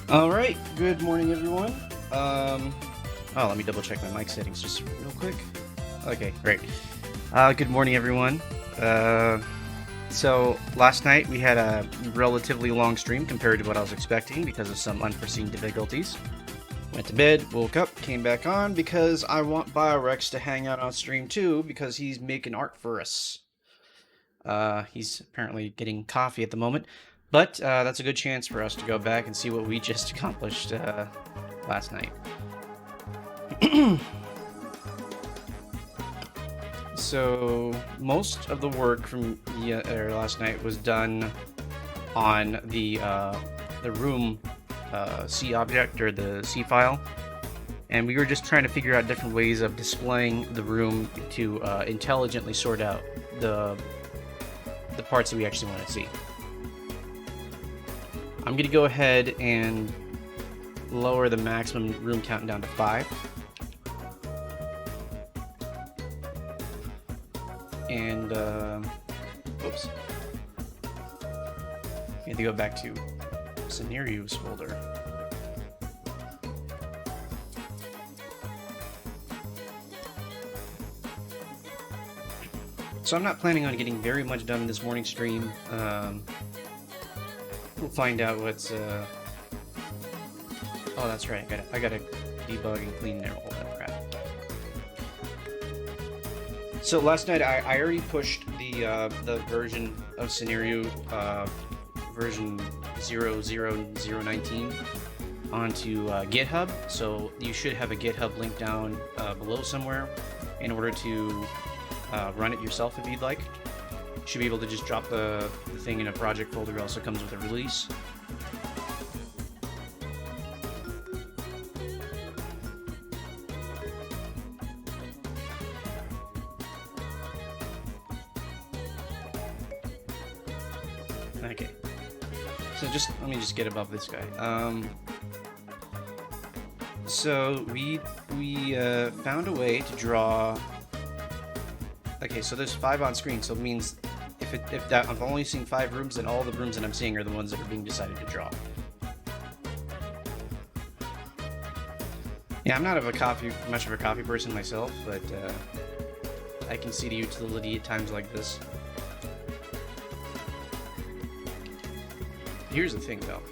All right, good morning, everyone. Oh, let me double check my mic settings just real quick. Okay, great. Good morning, everyone. Uh, so last night we had a relatively long stream compared to what I was expecting because of some unforeseen difficulties. Went to bed, woke up, came back on because I want Biorex to hang out on stream too because he's making art for us. He's apparently getting coffee at the moment, but that's a good chance for us to go back and see what we just accomplished last night. So most of the work from last night was done on the room C object or the C file, and we were just trying to figure out different ways of displaying the room to intelligently sort out the parts that we actually want to see. I'm going to go ahead and lower the maximum room count down to 5. And, oops. We have to go back to Seniriu's folder. So I'm not planning on getting very much done in this morning stream. We'll find out what's, oh, that's right, I gotta debug and clean there, all that crap. So last night I already pushed the version of Seniriu, version 0.0.0.19 onto GitHub, so you should have a GitHub link down below somewhere in order to run it yourself if you'd like. You should be able to just drop the thing in a project folder. It also comes with a release. Okay. So let me just get above this guy. So we found a way to draw. Okay, so there's 5 on screen, so it means if that I'm only seeing 5 rooms, then all the rooms that I'm seeing are the ones that are being decided to draw. Yeah, I'm not much of a coffee person myself, but I can see the utility at times like this. Here's the thing, though.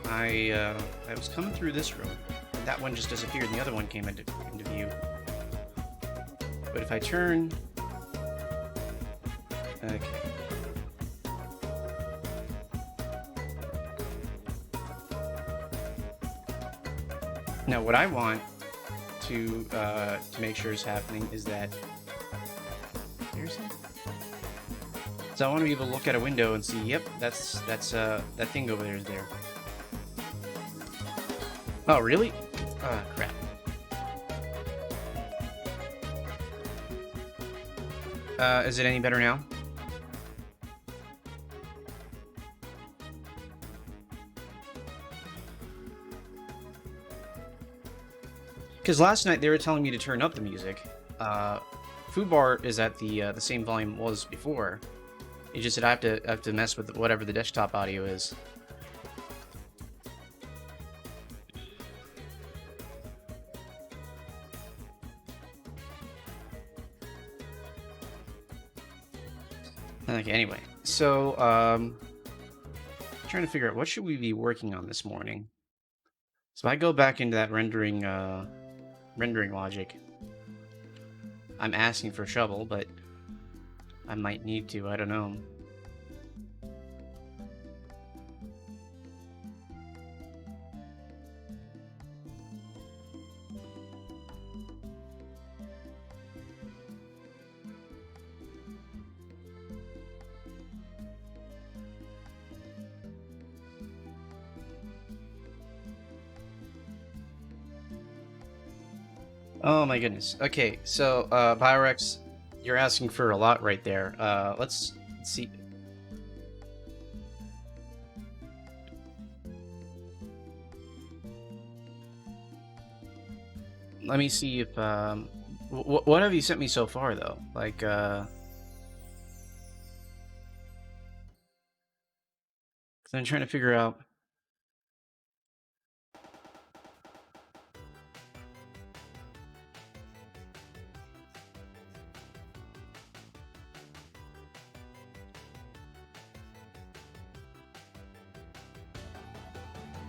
I was coming through this room, and that one just disappeared, and the other one came into view. But if I turn... Okay. Now, what I want to make sure is happening is that... Seriously? So I want to be able to look at a window and see, yep, that's that thing over there is there. Oh, really? Ah, crap. Is it any better now? Because last night they were telling me to turn up the music. Foobar is at the same volume it was before. It's just that I have to mess with whatever the desktop audio is. Okay, anyway, so trying to figure out what should we be working on this morning. So I go back into that rendering logic. I'm asking for a shovel, but I might need to, I don't know. Oh my goodness. Okay, so Pyrex, you're asking for a lot right there. Let's see. Let me see if what have you sent me so far though? Like 'cause I'm trying to figure out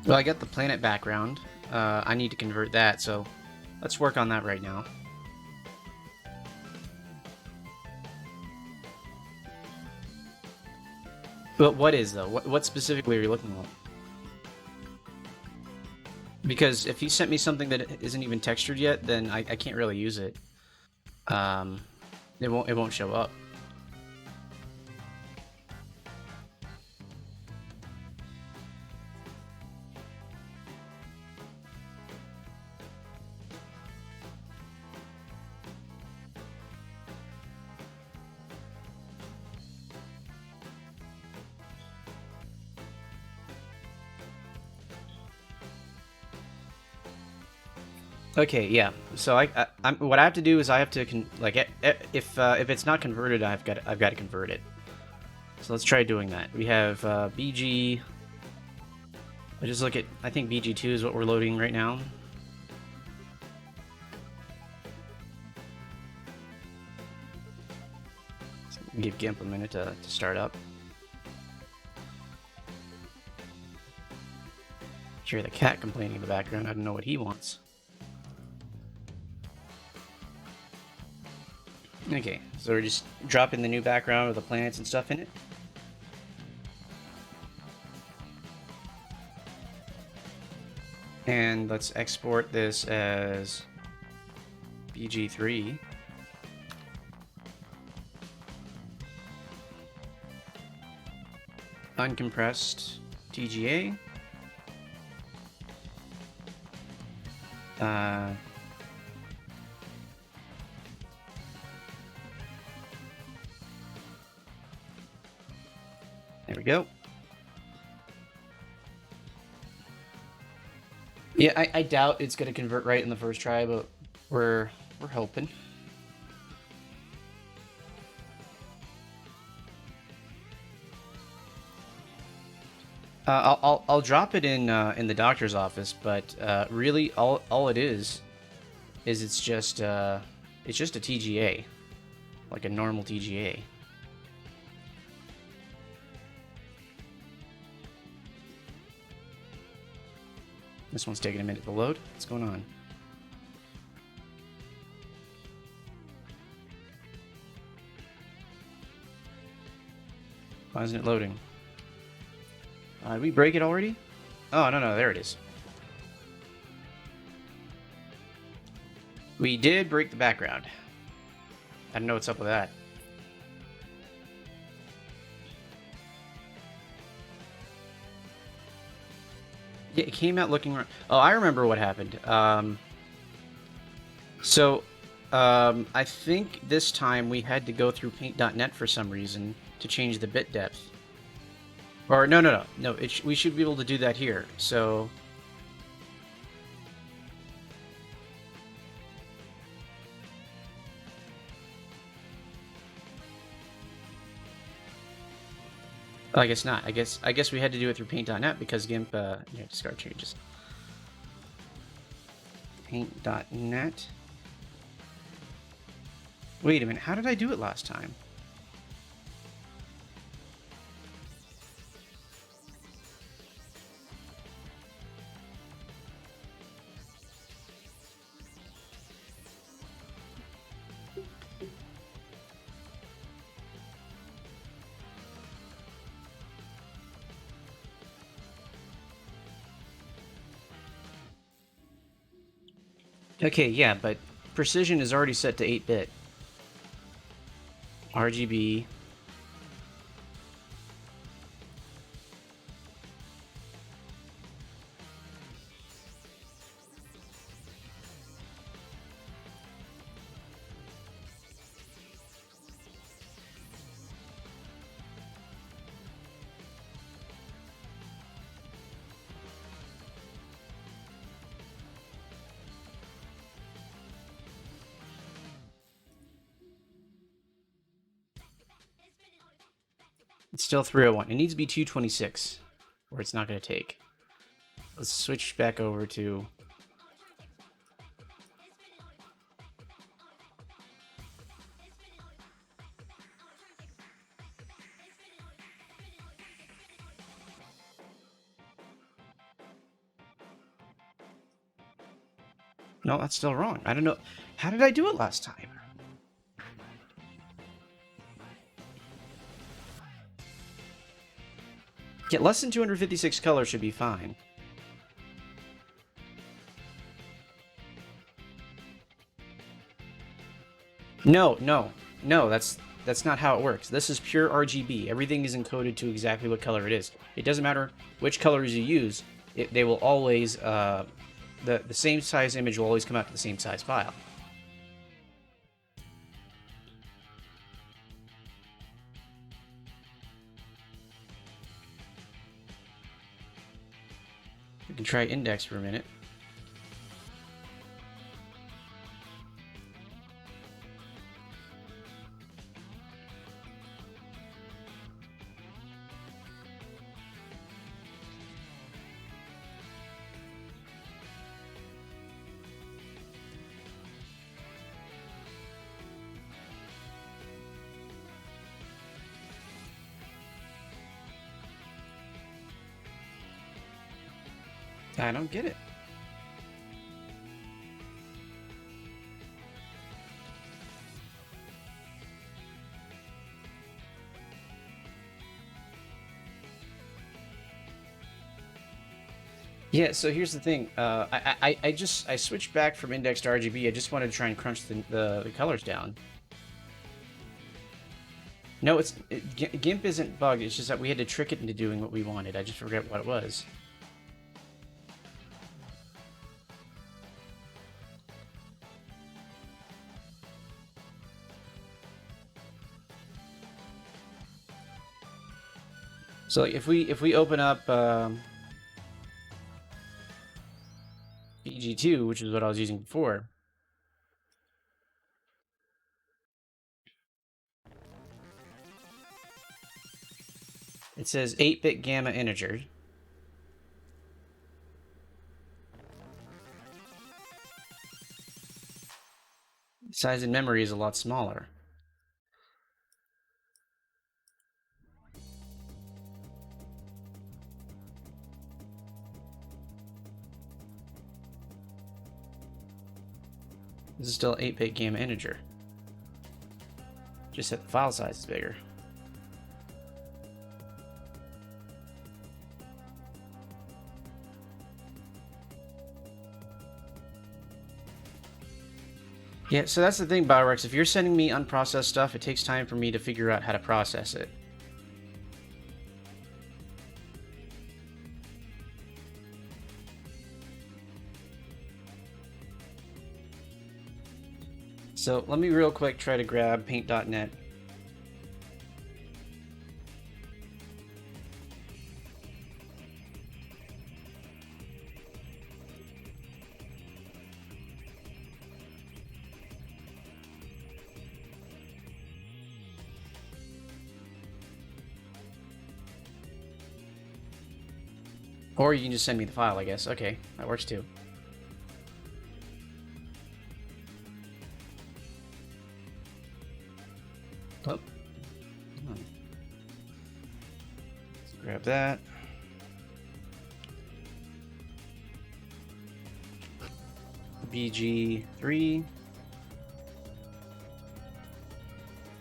Well, I got the planet background. I need to convert that, so let's work on that right now. But what is, though? What specifically are you looking at? Because if you sent me something that isn't even textured yet, then I can't really use it. Um, it won't show up. Okay, yeah. So I'm what I have to do is I have to if it's not converted, I've got to convert it. So let's try doing that. We have BG. I just look at. I think BG2 is what we're loading right now. Give GIMP a minute to start up. Hear the cat complaining in the background. I don't know what he wants. Okay, so we're just dropping the new background with the planets and stuff in it. And let's export this as BG3. Uncompressed TGA. There we go. Yeah, I doubt it's going to convert right in the first try, but we're hoping. I'll drop it in the doctor's office, but really all it is it's just a TGA, like a normal TGA. This one's taking a minute to load. What's going on? Why isn't it loading? Did we break it already? Oh, no, there it is. We did break the background. I don't know what's up with that. Yeah, it came out looking... Oh, I remember what happened. I think this time we had to go through paint.net for some reason to change the bit depth. Or, no. We should be able to do that here. So... Oh, I guess not. I guess we had to do it through paint.net because GIMP, discard changes. Paint.net. Wait a minute, how did I do it last time? Okay, yeah, but precision is already set to 8-bit. RGB. It's still 301. It needs to be 226, or it's not going to take. Let's switch back over to... No, that's still wrong. I don't know. How did I do it last time? Get less than 256 colors should be fine. No, that's not how it works. This is pure RGB. Everything is encoded to exactly what color it is. It doesn't matter which colors you use. They will always the same size image will always come out to the same size file. We can try index for a minute. I don't get it. Yeah, so here's the thing. I switched back from index to RGB. I just wanted to try and crunch the colors down. No, GIMP isn't bugged. It's just that we had to trick it into doing what we wanted. I just forget what it was. So like, if we open up BG2, which is what I was using before, it says 8-bit gamma integer. Size in memory is a lot smaller. This is still 8-bit gamma integer. Just that the file size is bigger. Yeah, so that's the thing, Biorex. If you're sending me unprocessed stuff, it takes time for me to figure out how to process it. So let me real quick try to grab paint.net. Or you can just send me the file, I guess. Okay, that works too. Oh. Let's grab that. BG3.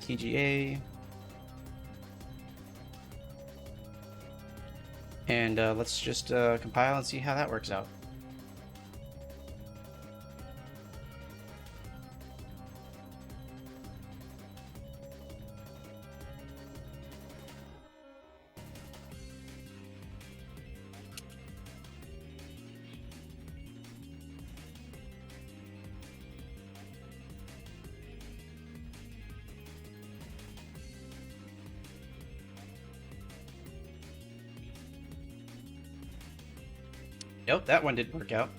TGA. And let's just compile and see how that works out. Nope, that one didn't work out.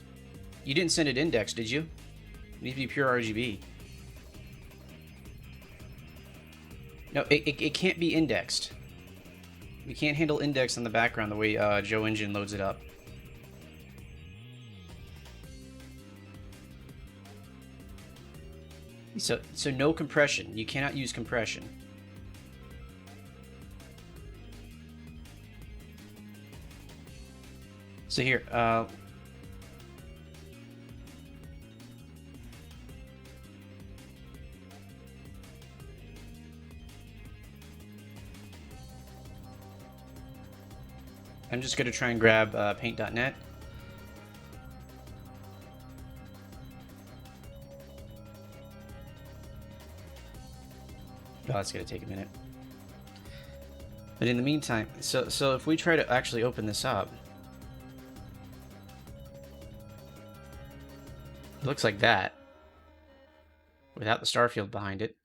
You didn't send it indexed, did you? It needs to be pure RGB. No, it can't be indexed. We can't handle index on the background the way Joe Engine loads it up. So no compression. You cannot use compression. So here, I'm just going to try and grab paint.net. Oh, that's going to take a minute. But in the meantime, so if we try to actually open this up, it looks like that, without the star field behind it.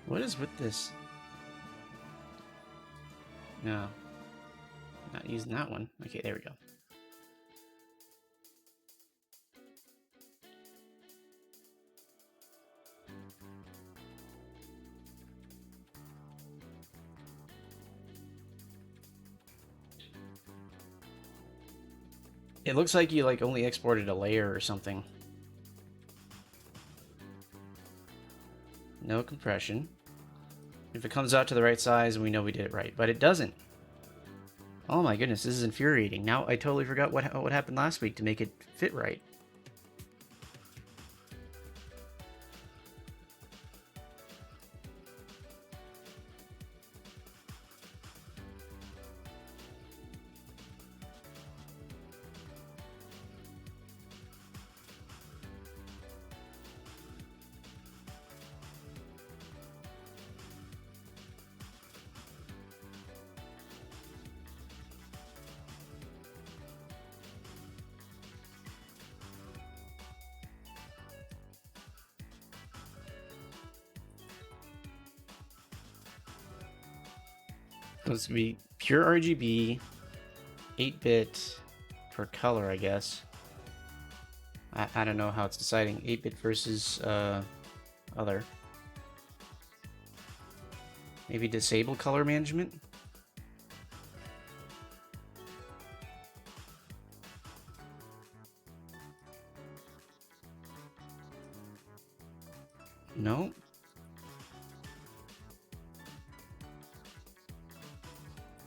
What is with this? No. Not using that one. Okay, there we go. It looks like you only exported a layer or something. No compression. If it comes out to the right size, we know we did it right, but it doesn't. Oh my goodness, this is infuriating. Now I totally forgot what happened last week to make it fit right. Supposed to be pure RGB, 8-bit per color, I guess. I don't know how it's deciding 8-bit versus other. Maybe disable color management? No.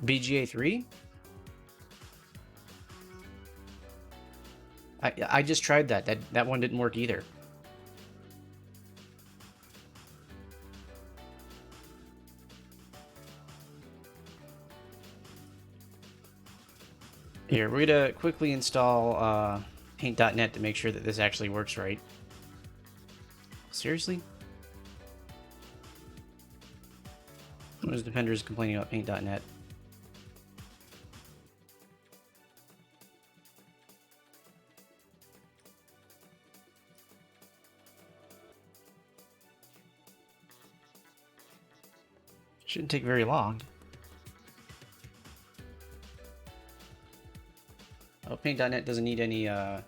BGA 3? I just tried that. That one didn't work either. Here, we're gonna quickly install paint.net to make sure that this actually works right. Seriously? What is Defenders complaining about paint.net? Shouldn't take very long. Oh, paint.net doesn't need any anything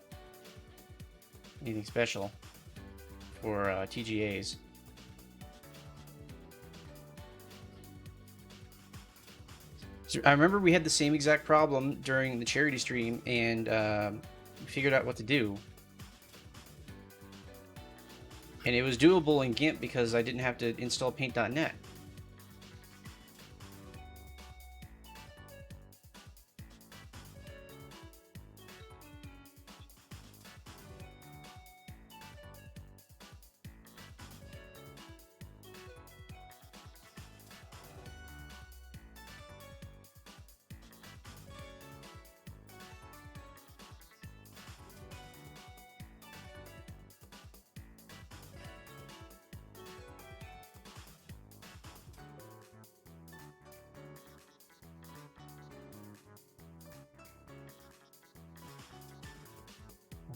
special for TGAs. So I remember we had the same exact problem during the charity stream, and we figured out what to do. And it was doable in GIMP because I didn't have to install paint.net.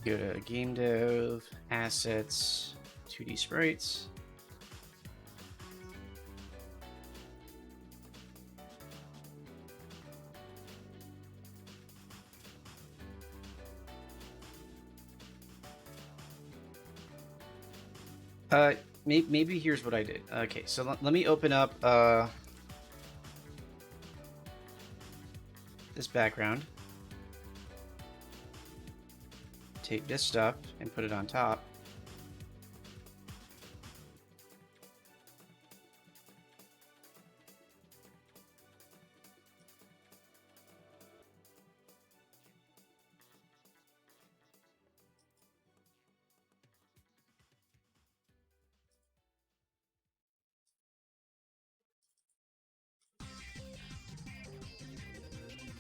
Go to Game Dev, Assets, 2D Sprites. Maybe here's what I did. Okay, so let me open up this background. Take this stuff and put it on top.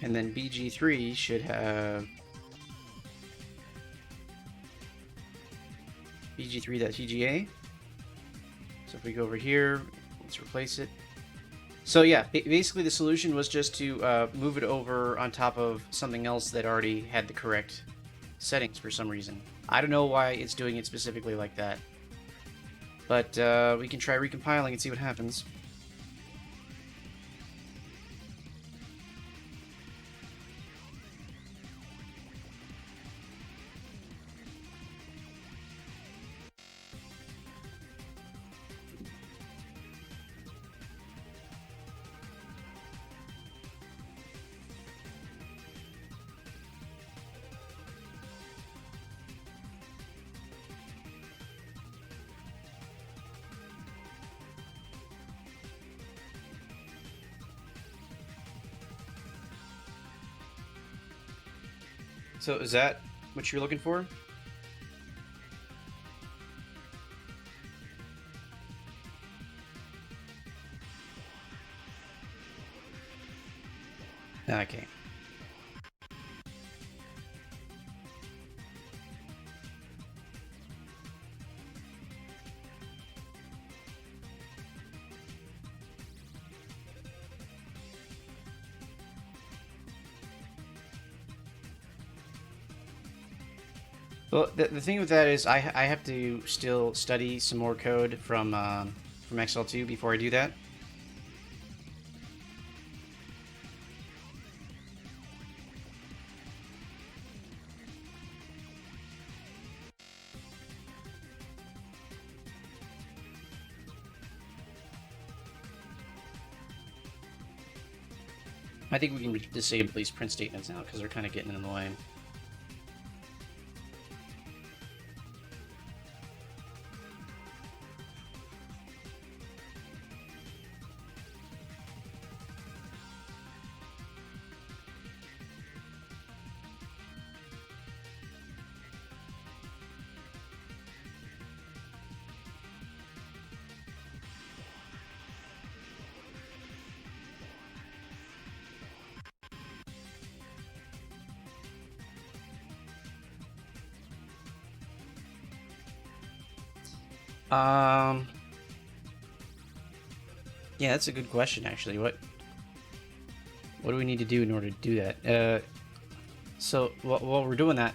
And then BG3 should have BG3.tga. So if we go over here, let's replace it. So yeah, basically the solution was just to move it over on top of something else that already had the correct settings for some reason. I don't know why it's doing it specifically like that. But we can try recompiling and see what happens. So is that what you're looking for? Okay. Well, the thing with that is I have to still study some more code from XL2 before I do that. I think we can disable these print statements now because they're kind of getting in the way. Yeah, that's a good question, actually. What do we need to do in order to do that? So while we're doing that,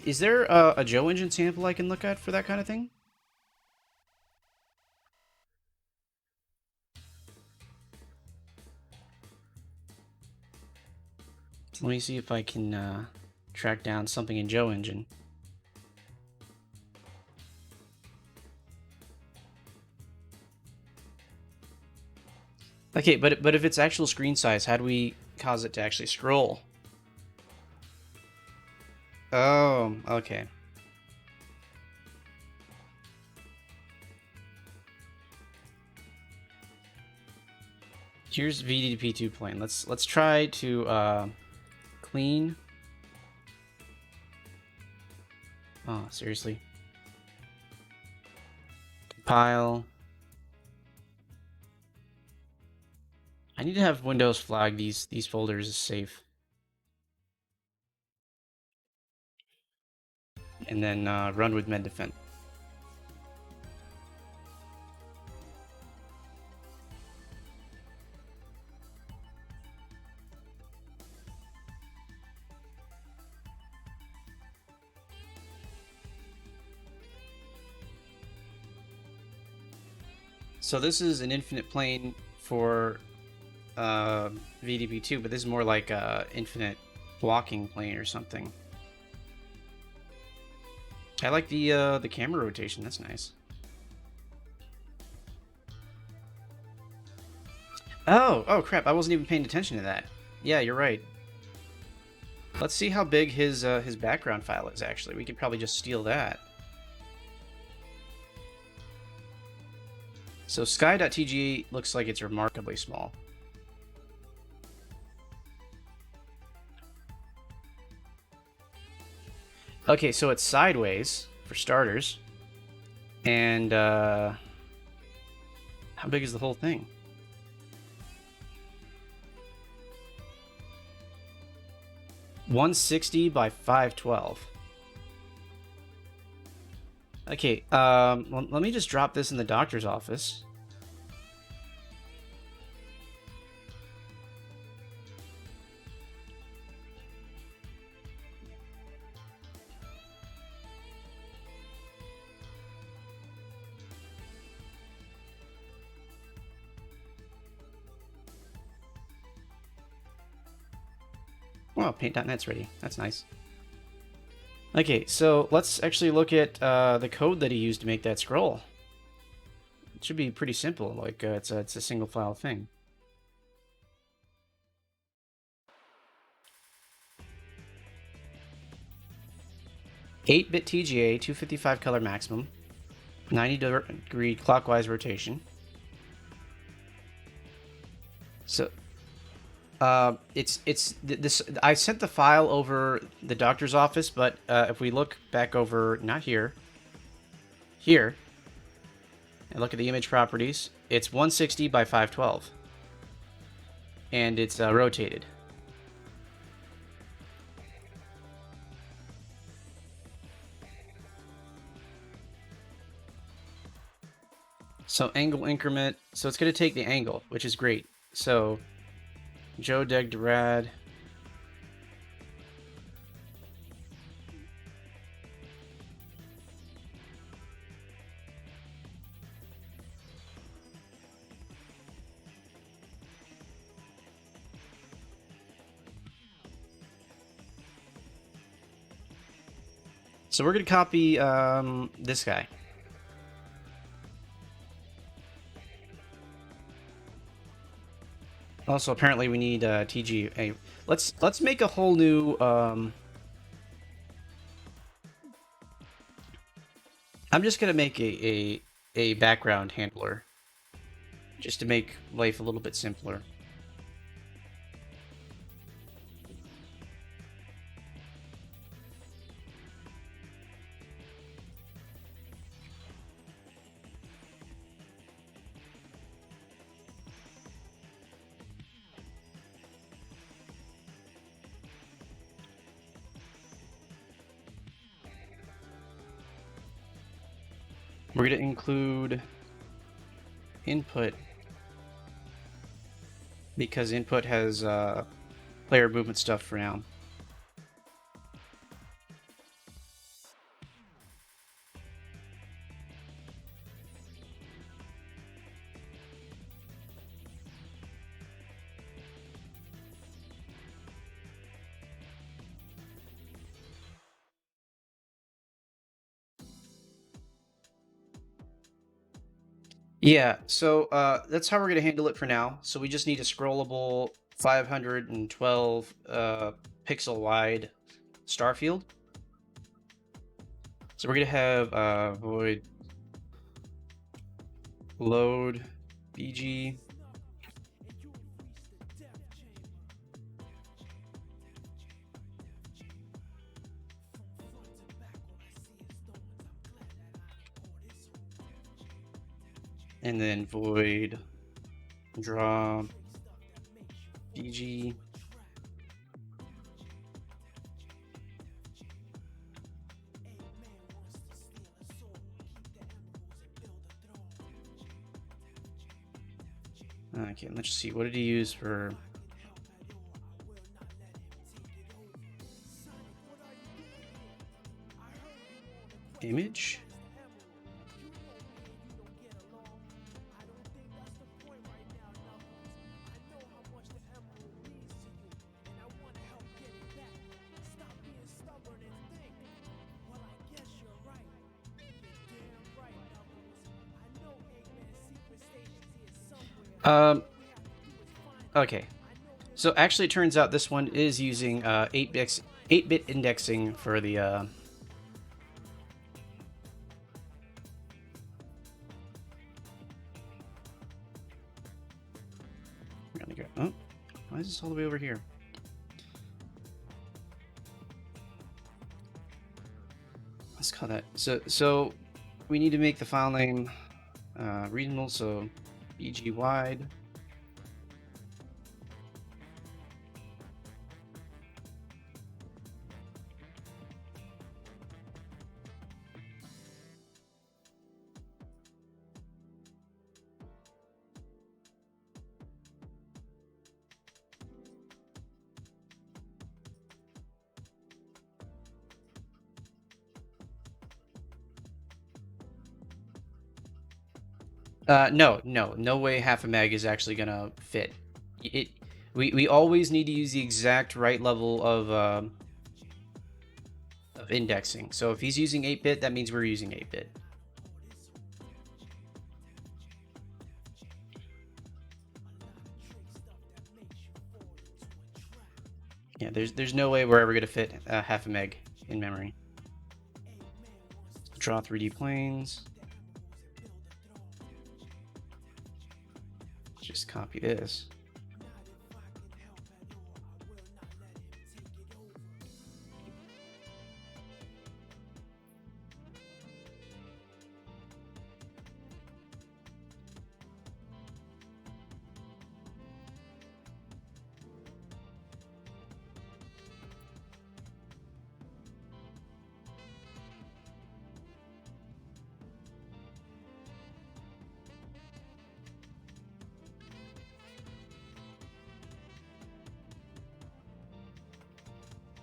is there a Joe engine sample I can look at for that kind of thing? Let me see if I can track down something in Joe engine. Okay, but if it's actual screen size, how do we cause it to actually scroll? Oh, okay. Here's VDP2 plane. Let's try to clean. Oh, seriously. Compile. I need to have Windows flag these folders as safe. And then run with MedDefend. So this is an infinite plane for VDP2, but this is more like a infinite blocking plane or something. I like the camera rotation. That's nice. Oh crap! I wasn't even paying attention to that. Yeah, you're right. Let's see how big his background file is. Actually, we could probably just steal that. So sky.tga looks like it's remarkably small. Okay, so it's sideways for starters. And how big is the whole thing? 160 by 512. Okay, let me just drop this in the doctor's office. Oh, paint.net's ready. That's nice. Okay, so let's actually look at the code that he used to make that scroll. It should be pretty simple. Like it's a single file thing. Eight-bit TGA, 255 color maximum, 90-degree clockwise rotation. So it's this. I sent the file over the doctor's office, but if we look back over, not here, here, and look at the image properties, it's 160 by 512, and it's rotated. So angle increment. So it's going to take the angle, which is great. So Joe Deg Rad. So we're going to copy this guy. Also, apparently we need TGA. Let's make a whole new. I'm just gonna make a background handler, just to make life a little bit simpler. We're going to include input because input has player movement stuff for now. Yeah, so that's how we're going to handle it for now. So we just need a scrollable 512 pixel wide star field. So we're going to have void load bg and then void draw bg okay, let's see, what did he use for image? Okay. So actually, it turns out this one is using 8-bit indexing for the. We're gonna go. Oh, why is this all the way over here? Let's call that. So we need to make the file name regional. So bg wide. No way half a meg is actually gonna fit. It, we always need to use the exact right level of indexing. So if he's using 8-bit, that means we're using 8-bit. Yeah, there's no way we're ever gonna fit half a meg in memory. Draw 3D planes. Just copy this.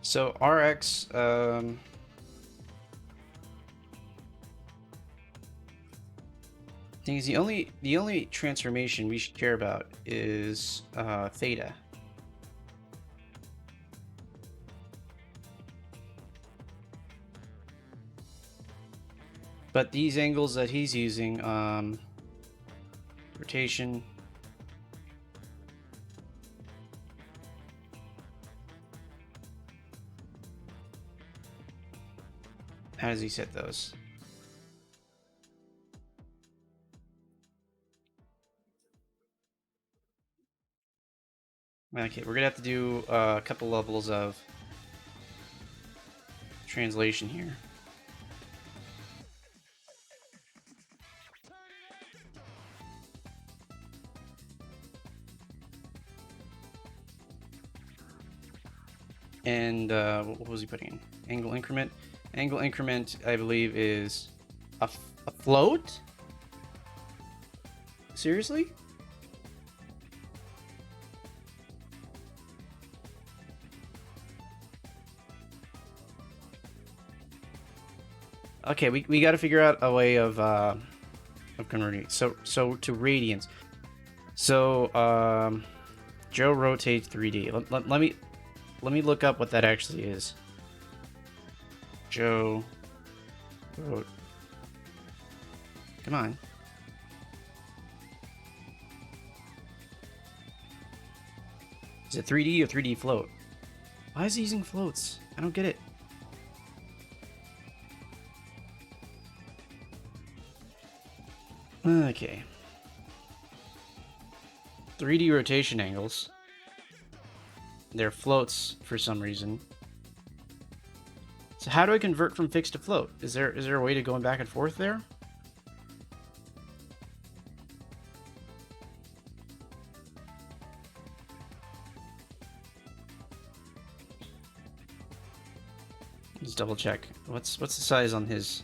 So RX, thing is the only transformation we should care about is theta. But these angles that he's using, rotation. How does he set those? Okay, we're gonna have to do a couple levels of translation here. And what was he putting in? Angle increment. Angle increment, I believe, is a float? Seriously? Okay, we got to figure out a way of converting it. So to radians. So Joe rotates 3D. Let me look up what that actually is. Joe wrote. Come on. Is it 3D or 3D float? Why is he using floats? I don't get it. Okay. 3D rotation angles. They're floats for some reason. So how do I convert from fixed to float? Is there a way to going back and forth there? Let's double check. What's the size on his?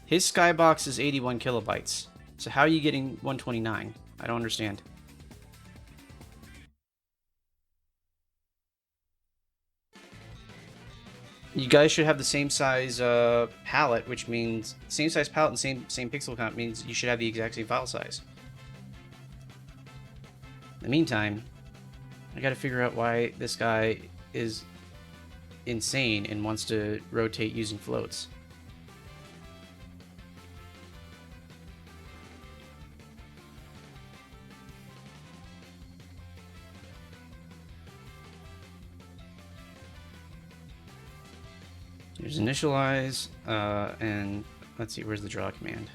His skybox is 81 kilobytes. So how are you getting 129? I don't understand. You guys should have the same size palette, which means same size palette and same pixel count means you should have the exact same file size. In the meantime, I gotta figure out why this guy is insane and wants to rotate using floats. There's initialize, and let's see, where's the draw command?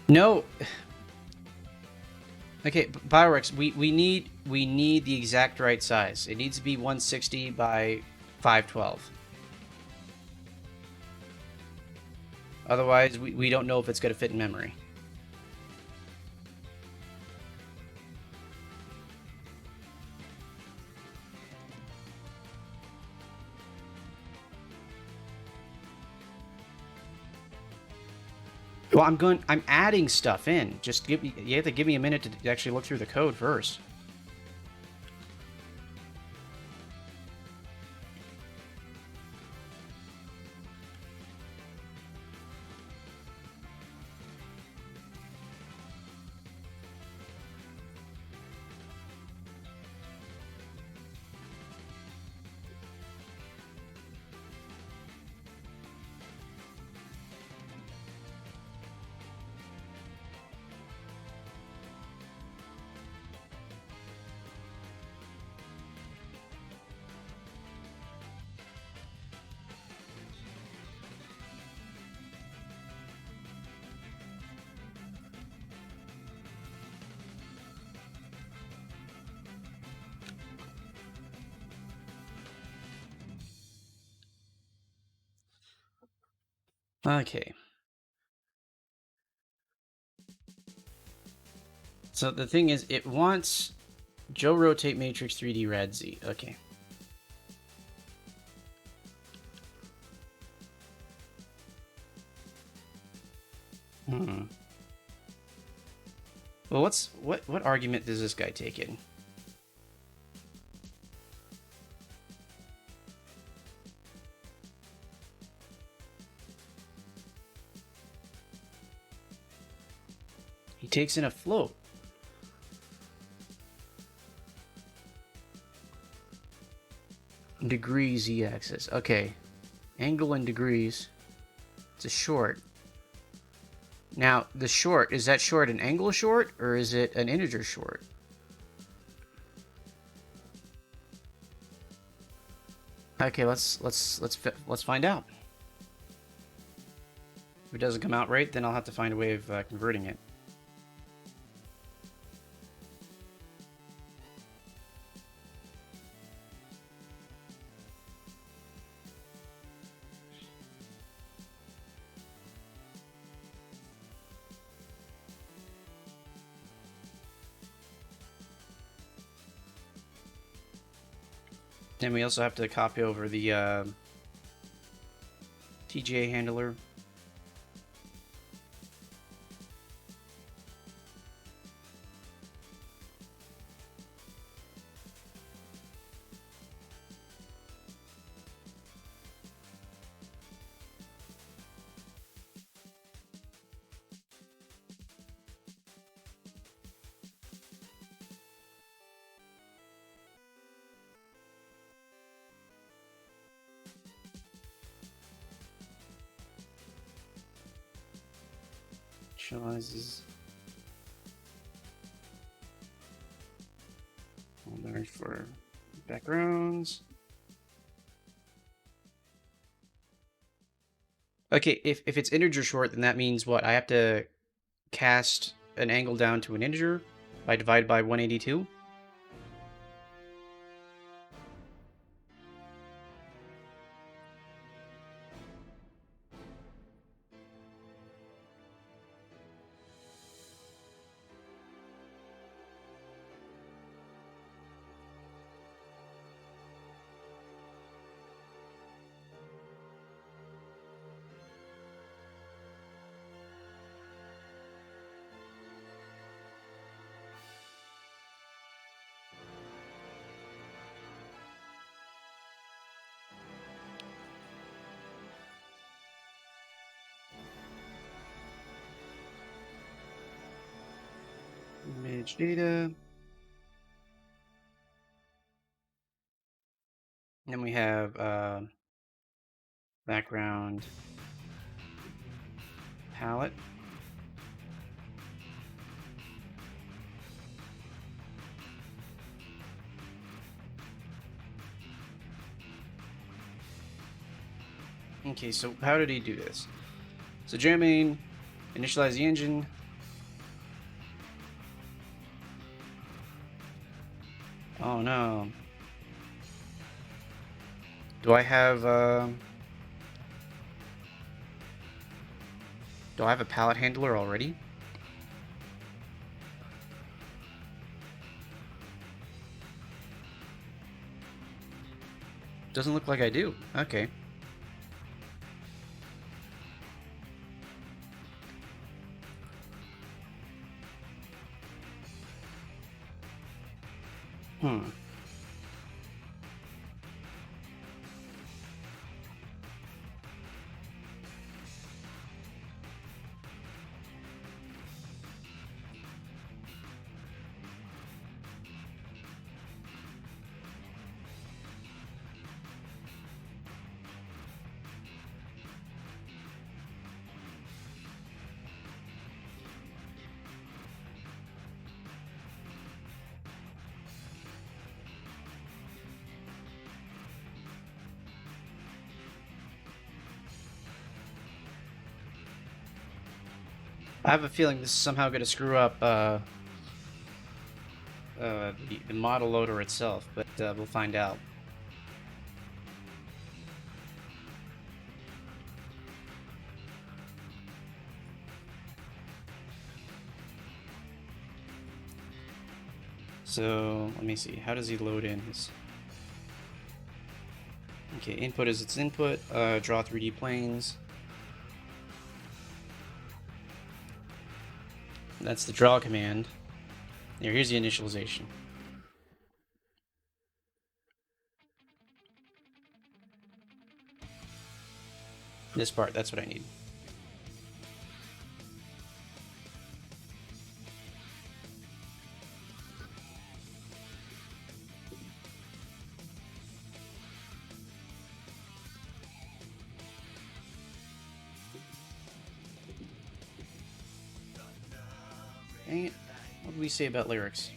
No. Okay, Biorex, we need the exact right size. It needs to be 160 by 512. Otherwise, we don't know if it's going to fit in memory. Well, I'm adding stuff in. Just you have to give me a minute to actually look through the code first. Okay. So the thing is, it wants Joe Rotate Matrix 3D Rad Z. Okay. Hmm. Well, what argument does this guy take in? He takes in a float. Degree Z-axis. Okay. Angle and degrees. It's a short. Now, the short, is that short an angle short or is it an integer short? Okay, let's find out. If it doesn't come out right, then I'll have to find a way of converting it. Then we also have to copy over the TGA handler. Initializes. Folder for backgrounds. Okay, if it's integer short, then that means what? I have to cast an angle down to an integer by divide by 182. Image data. And then we have background palette. Okay, so how did he do this? So jamming, initialize the engine. Oh no. Do I have a palette handler already? Doesn't look like I do. Okay. Hmm. I have a feeling this is somehow going to screw up the model loader itself, but we'll find out. So let me see. How does he load in his? Okay, input is its input. Draw 3D planes. That's the draw command. Here's the initialization. This part, that's what I need. Dang it. What did we say about lyrics?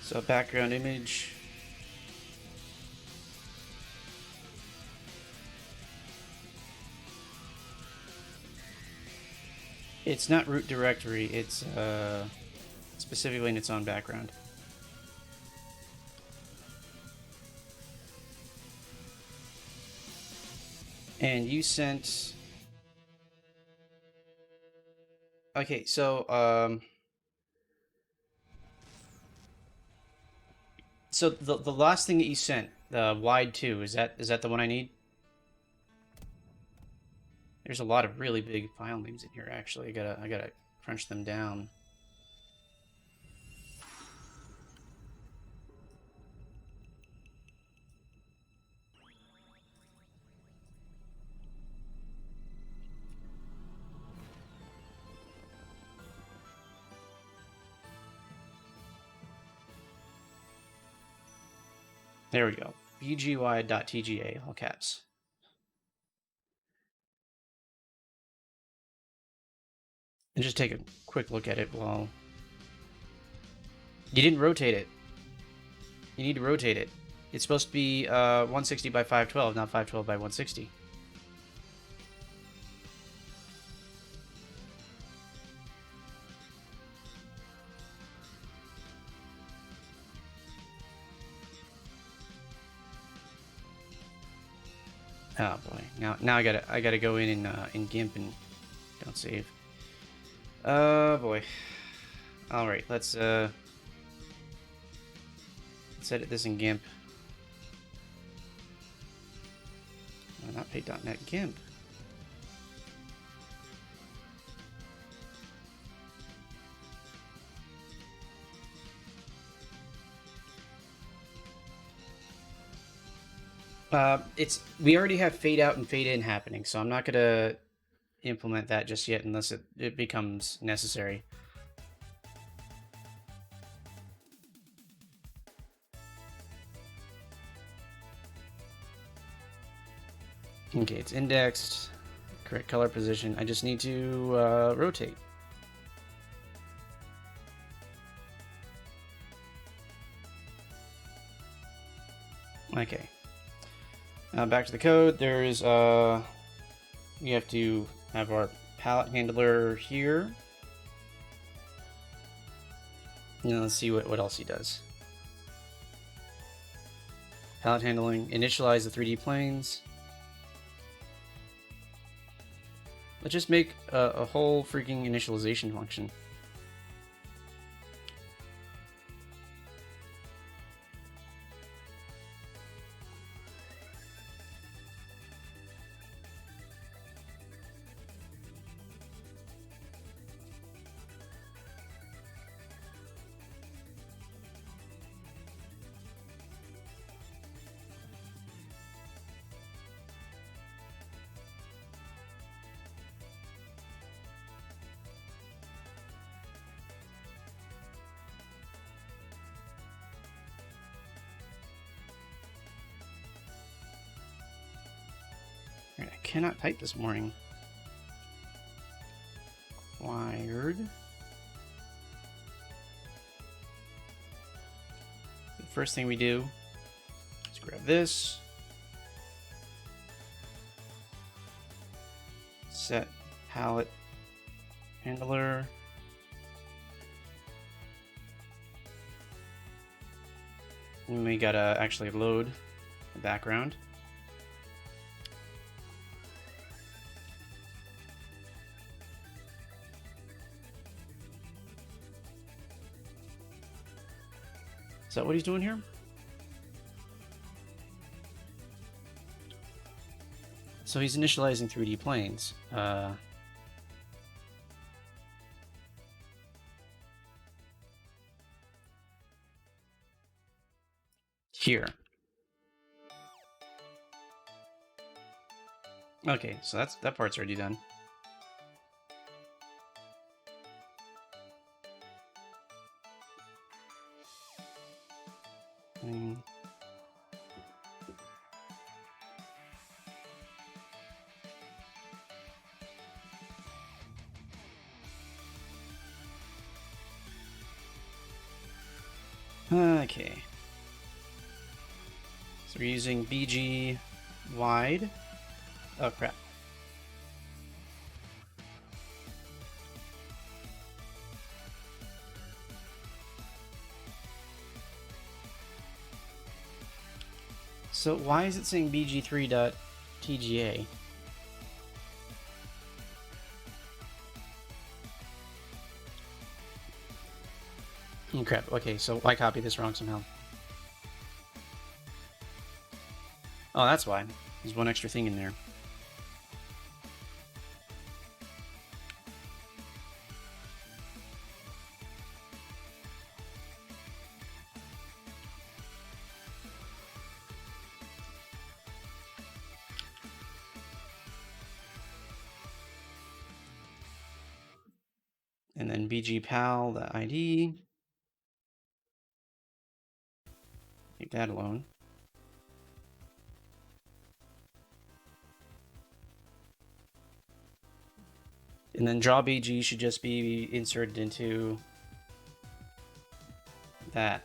So background image. It's not root directory, it's specifically in its own background. And you sent... Okay, so so the last thing that you sent, the wide 2, is that the one I need? There's a lot of really big file names in here. Actually, I gotta crunch them down. There we go. bgy.tga, all caps. And just take a quick look at it while... You didn't rotate it. You need to rotate it. It's supposed to be 160 by 512, not 512 by 160. Oh boy! Now I gotta go in GIMP and don't save. Boy. All right, let's edit this in GIMP. Not pay.net, GIMP. We already have fade out and fade in happening, so I'm not gonna implement that just yet unless it becomes necessary. Okay, it's indexed, correct color position. I just need to rotate. Okay. Back to the code. There's we have to have our palette handler here. Now let's see what else he does. Palette handling, initialize the 3D planes. Let's just make a whole freaking initialization function. I cannot type this morning. Wired. The first thing we do is grab this. Set palette handler. And we gotta actually load the background. Is that what he's doing here? So he's initializing 3D planes. Here. Okay, so that part's already done. Okay. So we're using BG wide. Oh crap. So why is it saying BG3.TGA? Oh crap, okay, so I copied this wrong somehow. Oh, that's why. There's one extra thing in there. And then bgpal, the ID. Leave that alone. And then draw BG should just be inserted into that.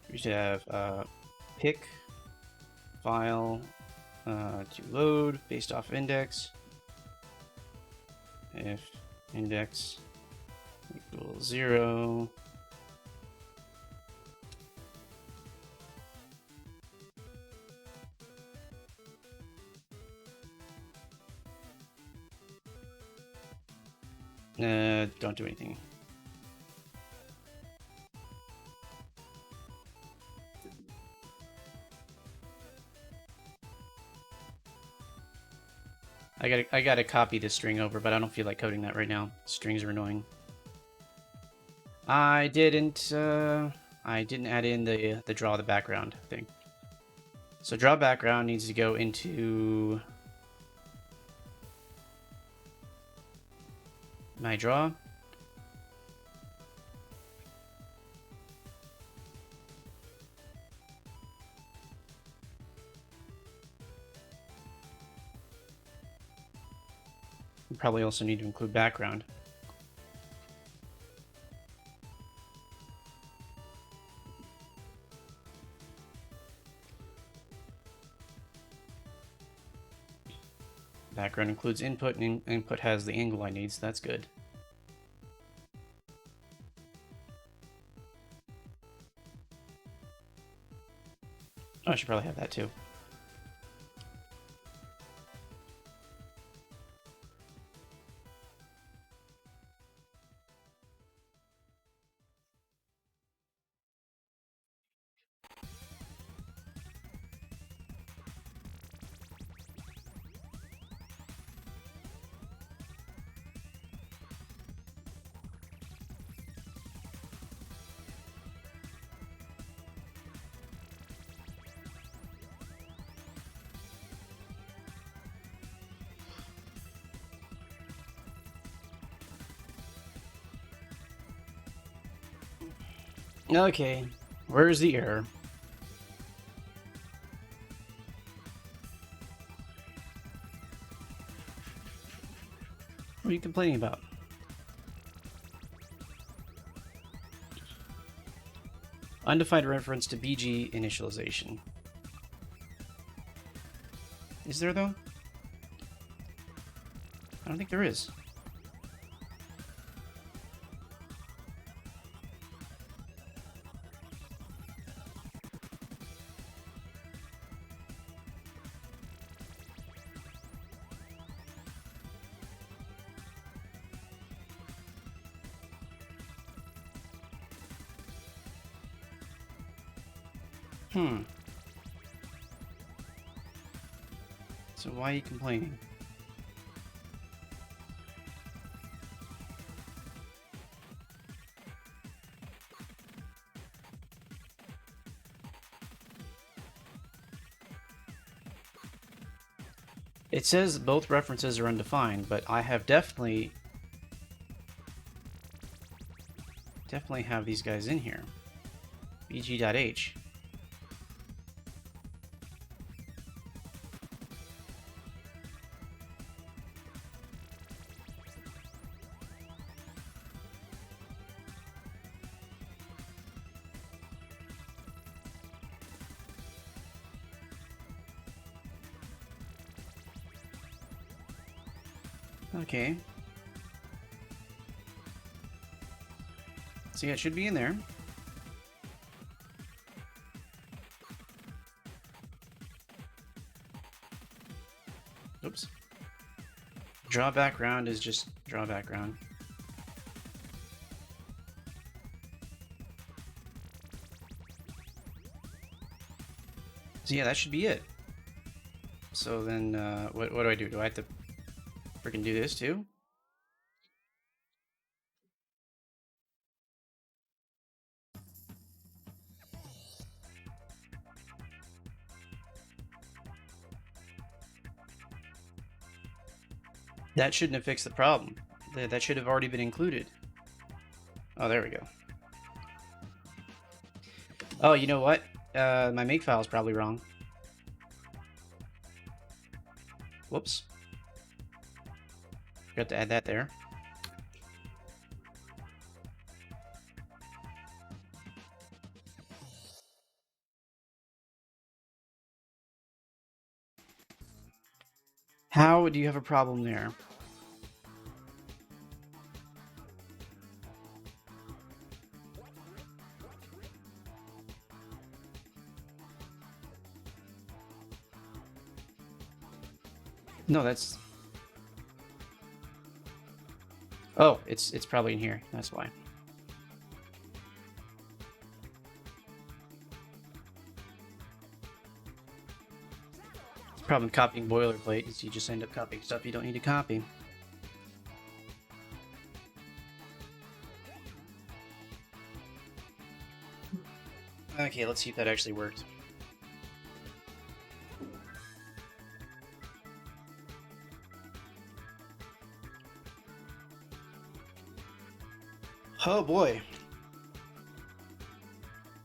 We should have pick file to load based off index. If index equals 0, don't do anything. I gotta copy this string over, but I don't feel like coding that right now. Strings are annoying. I didn't add in the draw the background thing. So draw background needs to go into My draw. We probably also need to include background. Background includes input, and input has the angle I need, so that's good. Oh, I should probably have that too. Okay, where's the error? What are you complaining about? Undefined reference to BG initialization. Is there, though? I don't think there is. So why are you complaining? It says both references are undefined, but I have definitely have these guys in here. bg.h. Okay. So yeah, it should be in there. Oops. Draw background is just draw background. So yeah, that should be it. So then, what do I do? Do I have to freaking do this too? That shouldn't have fixed the problem. That should have already been included. Oh, there we go. Oh, you know what? My makefile is probably wrong. Whoops. Forgot to add that there. How do you have a problem there? No, that's... Oh, it's probably in here. That's why. The problem copying boilerplate is you just end up copying stuff you don't need to copy. Okay, let's see if that actually worked. Oh boy.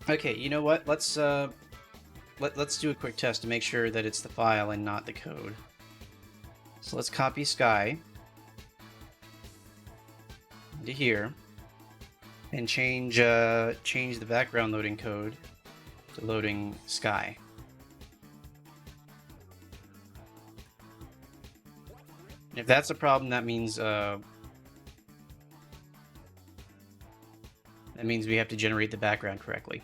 Okay, you know what? Let's do a quick test to make sure that it's the file and not the code. So let's copy Sky into here and change the background loading code to loading Sky. If that's a problem, that means we have to generate the background correctly.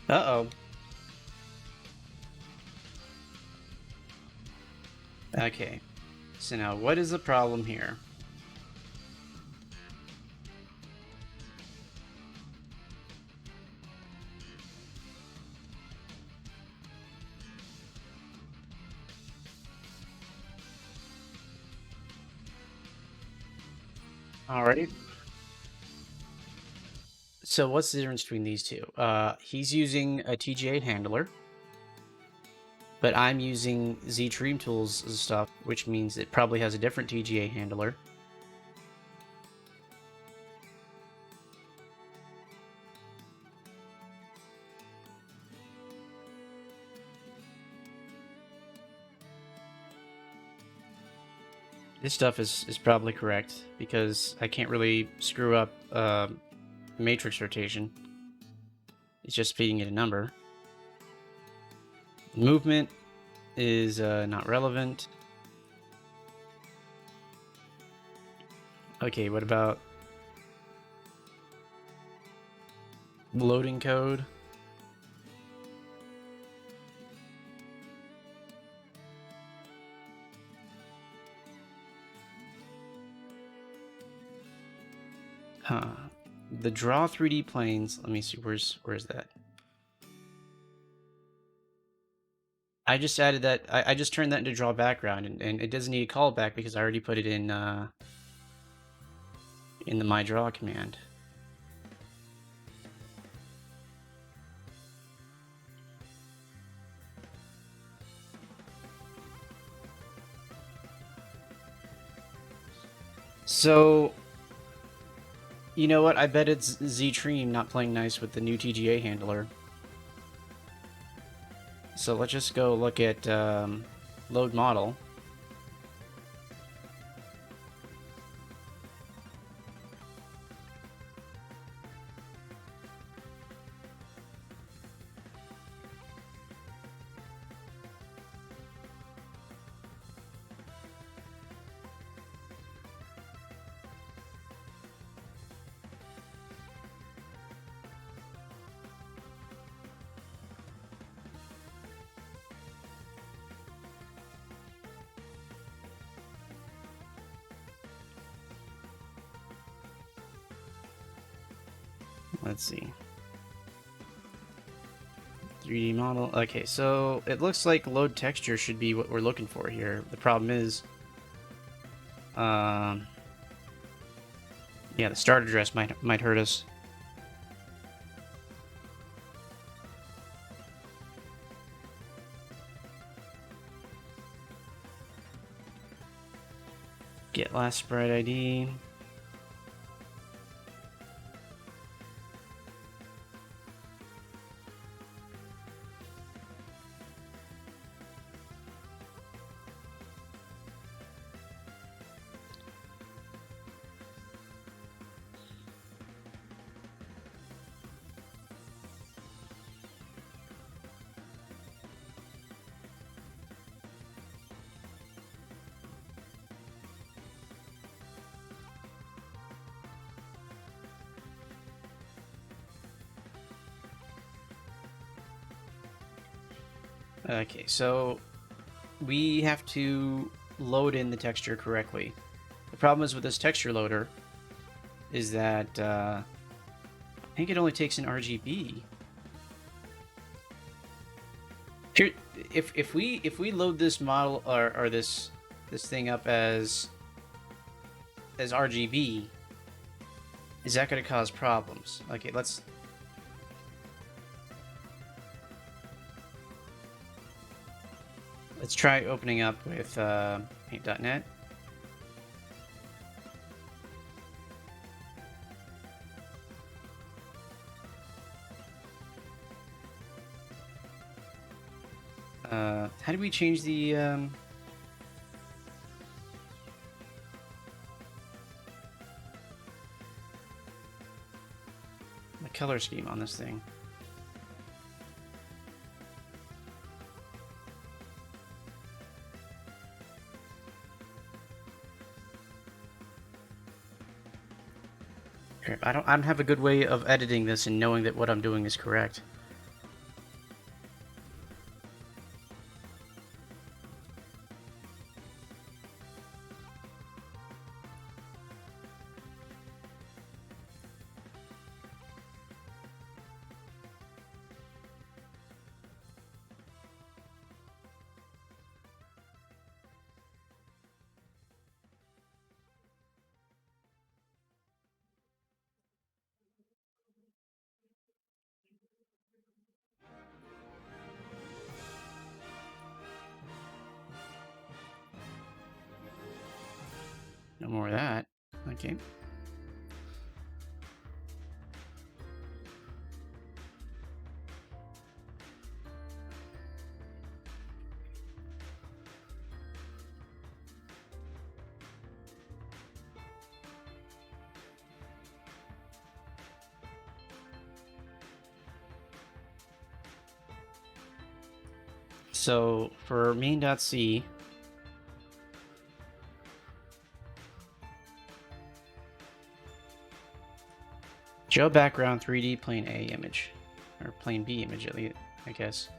Uh-oh. Okay. So now, what is the problem here? Alright. So what's the difference between these two? He's using a TGA handler, but I'm using Z-Dream Tools stuff, which means it probably has a different TGA handler. This stuff is probably correct, because I can't really screw up matrix rotation. It's just feeding it a number. Movement is not relevant. Okay, what about loading code? Huh. The draw 3D planes. Let me see. Where's that? I just added that. I just turned that into draw background, and it doesn't need a callback because I already put it in the my draw command. So, you know what? I bet it's Z-Dream not playing nice with the new TGA handler. So let's just go look at load model. Let's see. 3D model. Okay, so it looks like load texture should be what we're looking for here. The problem is, yeah, the start address might hurt us. Get last sprite ID. Okay, so we have to load in the texture correctly. The problem is with this texture loader is that I think it only takes in RGB. Here, if we load this model or this this thing up as RGB, is that going to cause problems? Okay, let's try opening up with paint.net. How do we change the color scheme on this thing? I don't have a good way of editing this and knowing that what I'm doing is correct. No more of that. Okay. So for main.c, show background 3D plane A image, or plane B image at least, I guess.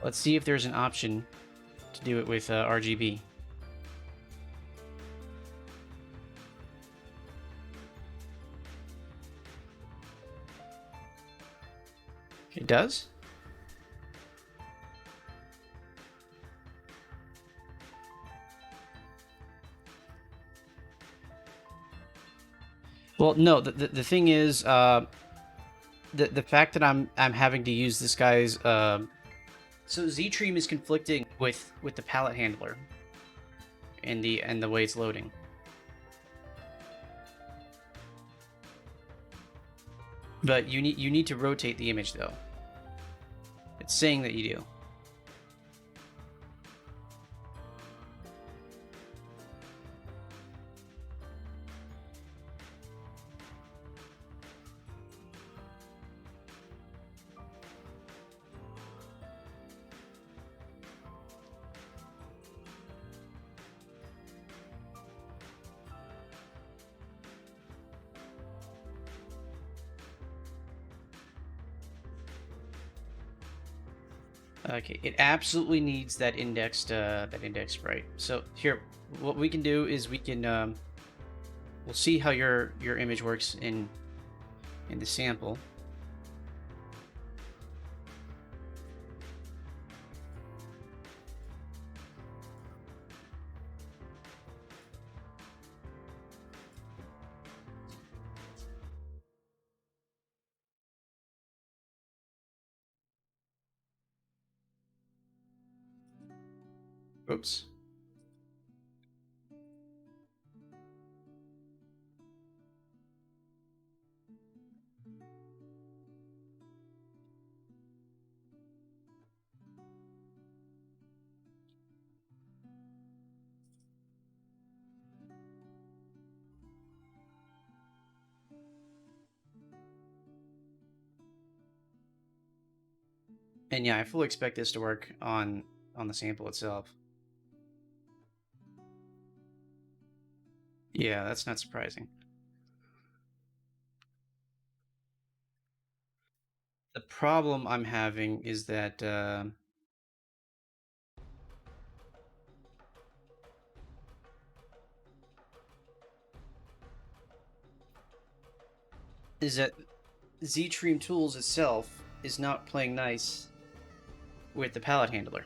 Let's see if there's an option to do it with RGB. It does? Well, no. The thing is, the fact that I'm having to use this guy's so Ztream is conflicting with the palette handler and the way it's loading. But you need to rotate the image though. It's saying that you do. Okay, it absolutely needs that indexed sprite. So here, what we can do is we can we'll see how your image works in the sample. Oops. And yeah, I fully expect this to work on the sample itself. Yeah, that's not surprising. The problem I'm having is that Ztream Tools itself is not playing nice with the palette handler.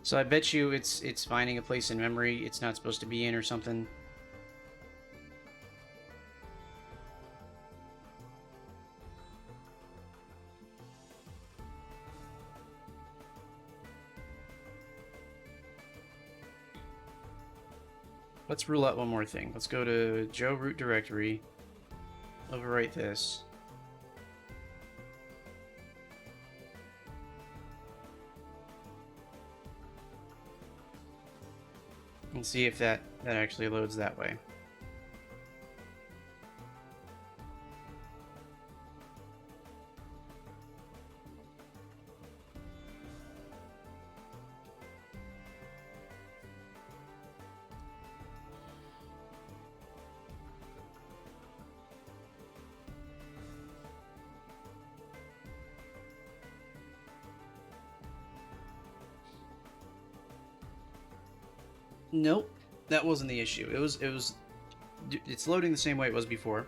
So I bet you it's finding a place in memory it's not supposed to be in or something. Let's rule out one more thing. Let's go to Joe root directory, overwrite this. And see if that actually loads that way. Nope, that wasn't the issue. It's loading the same way it was before.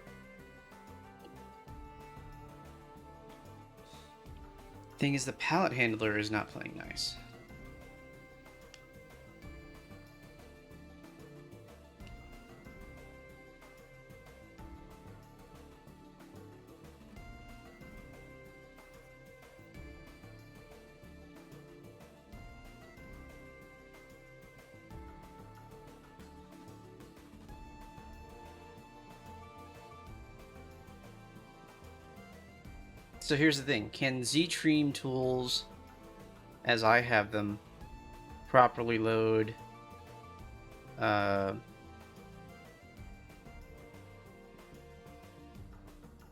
Thing is, the palette handler is not playing nice. So here's the thing. Can Z-Stream tools, as I have them, properly load what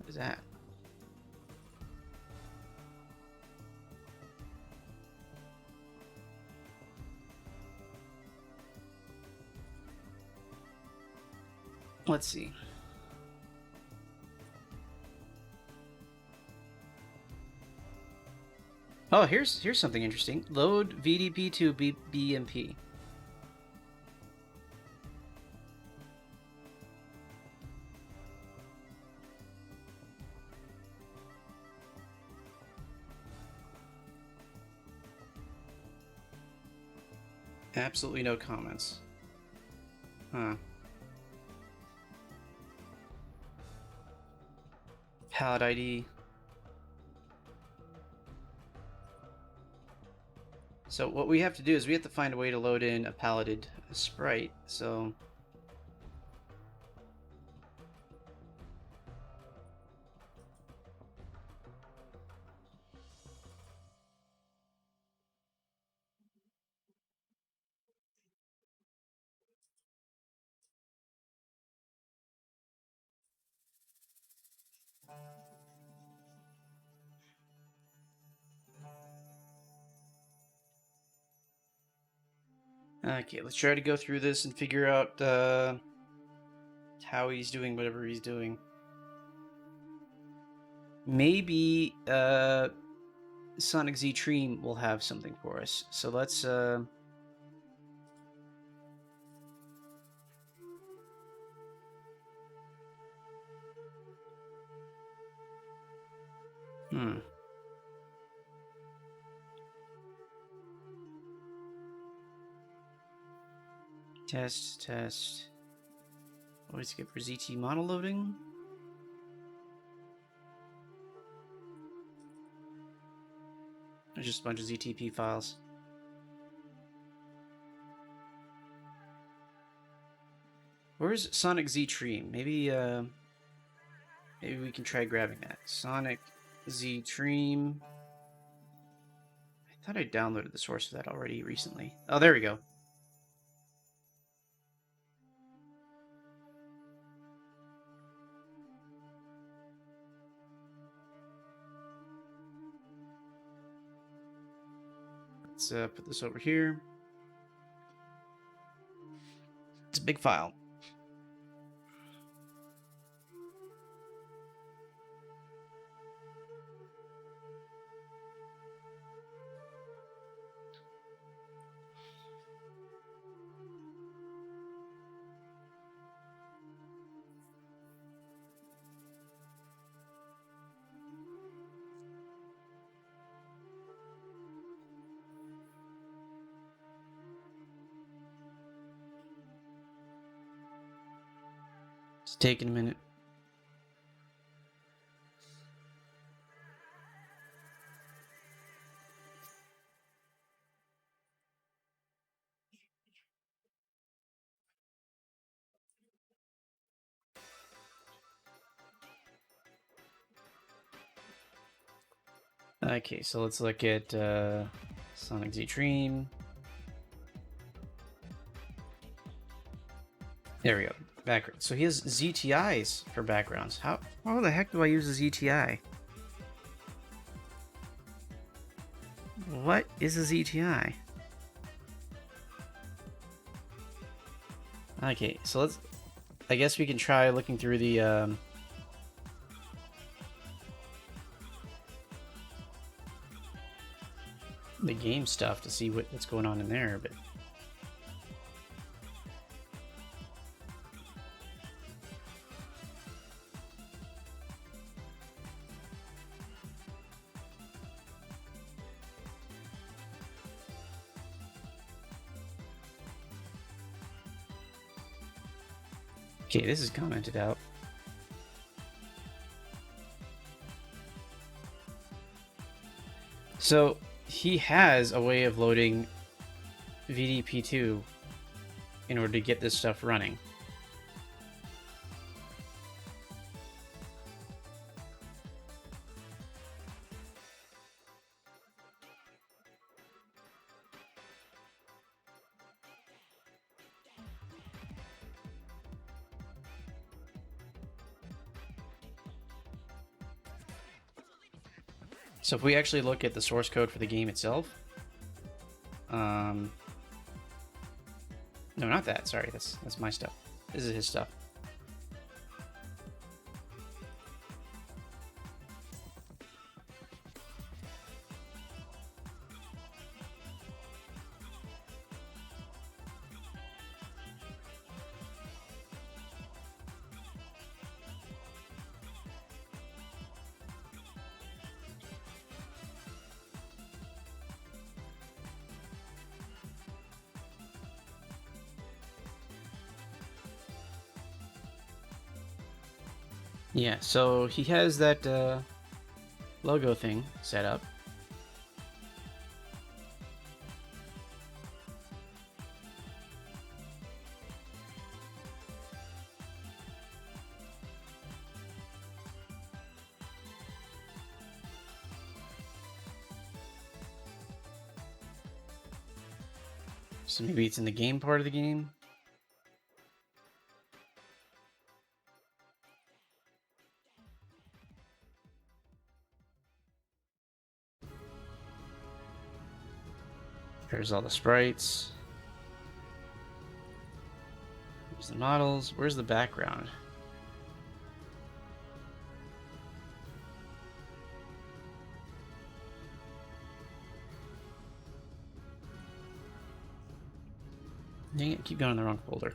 is that? Let's see. Oh, here's something interesting. Load VDP to BMP. Absolutely no comments. Huh. Palette ID. So what we have to do is we have to find a way to load in a paletted sprite. So okay, let's try to go through this and figure out how he's doing whatever he's doing. Maybe Sonic Z Dream will have something for us. So let's test. Always skip for ZT monoloading. There's just a bunch of ZTP files. Where's Sonic Z Dream? Maybe we can try grabbing that. Sonic Z Dream. I thought I downloaded the source of that already recently. Oh, there we go. Let's put this over here. It's a big file. It's taking a minute. Okay, so let's look at Sonic Z Dream. There we go. Background. So he has ZTIs for backgrounds. How the heck do I use a ZTI? What is a ZTI? Okay, so let's... I guess we can try looking through the game stuff to see what's going on in there, but... Okay, this is commented out. So, he has a way of loading VDP2 in order to get this stuff running. So if we actually look at the source code for the game itself, no, not that. Sorry, that's my stuff. This is his stuff. Yeah, so he has that logo thing set up. So maybe it's in the game part of the game. There's all the sprites. There's the models. Where's the background? Dang it, keep going in the wrong folder.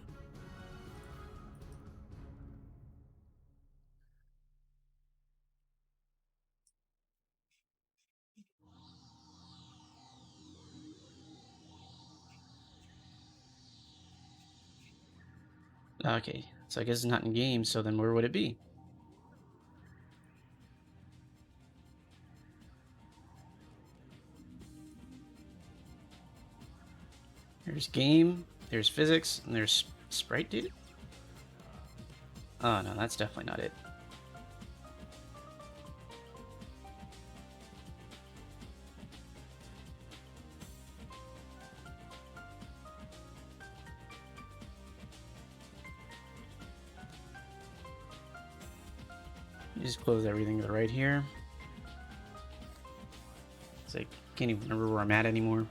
Okay, so I guess it's not in game, so then where would it be? There's game, there's physics, and there's sprite data? Oh no, that's definitely not it. You just close everything to the right here. It's like, can't even remember where I'm at anymore.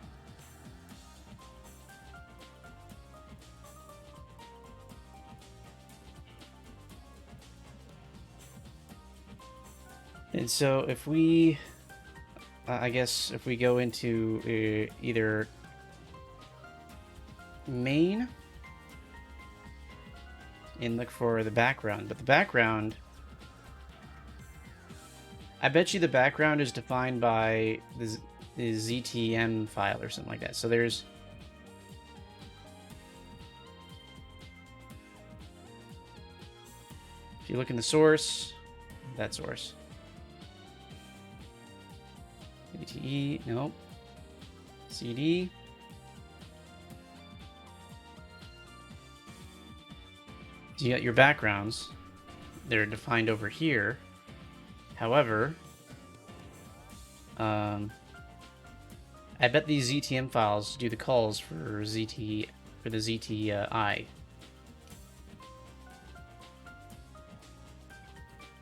And so if we, I guess if we go into either main and look for the background, but the background, I bet you the background is defined by the ZTM file or something like that. So there's... If you look in the source, that source. ATE, nope. CD. So you got your backgrounds. They're defined over here. However, I bet these ZTM files do the calls for the ZTI.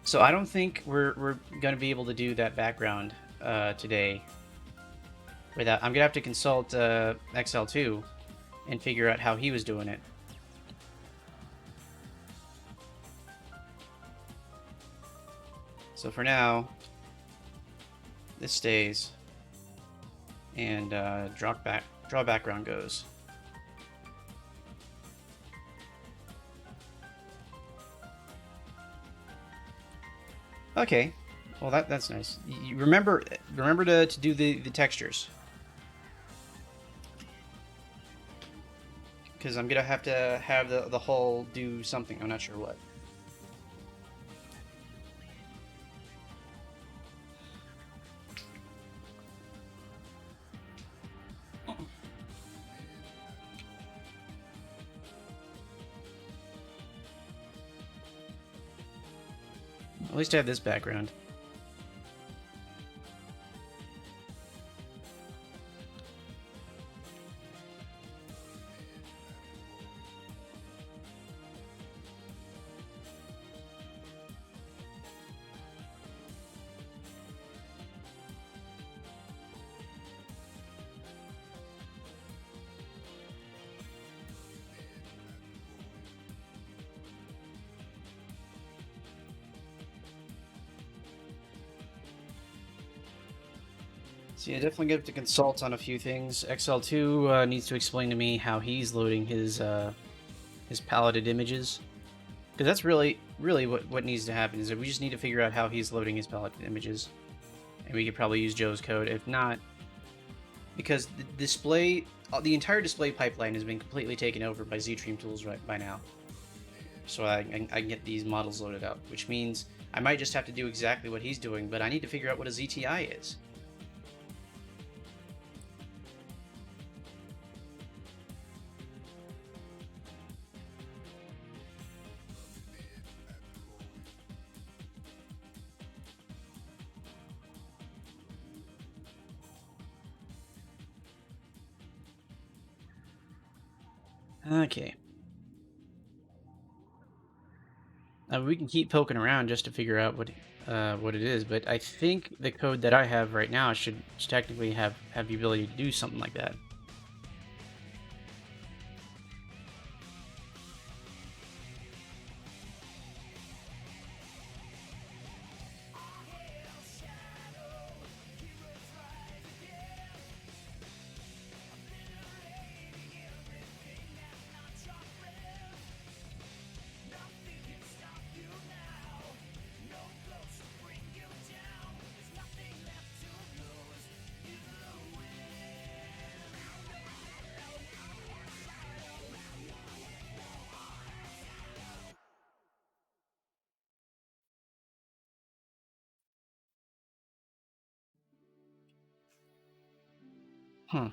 So I don't think we're going to be able to do that background today. Without, I'm gonna have to consult XL2 and figure out how he was doing it. So for now, this stays, and draw background goes. Okay, well that's nice. You remember to do the textures, because I'm gonna have to have the hull do something. I'm not sure what. At least I have this background. So yeah, definitely have to consult on a few things. XL2 needs to explain to me how he's loading his paletted images, because that's really what needs to happen. Is that we just need to figure out how he's loading his paletted images, and we could probably use Joe's code. If not, because the entire display pipeline has been completely taken over by ZTream tools right by now. So I can get these models loaded up, which means I might just have to do exactly what he's doing, but I need to figure out what a ZTI is. Okay. We can keep poking around just to figure out what it is, but I think the code that I have right now should technically have the ability to do something like that. Huh.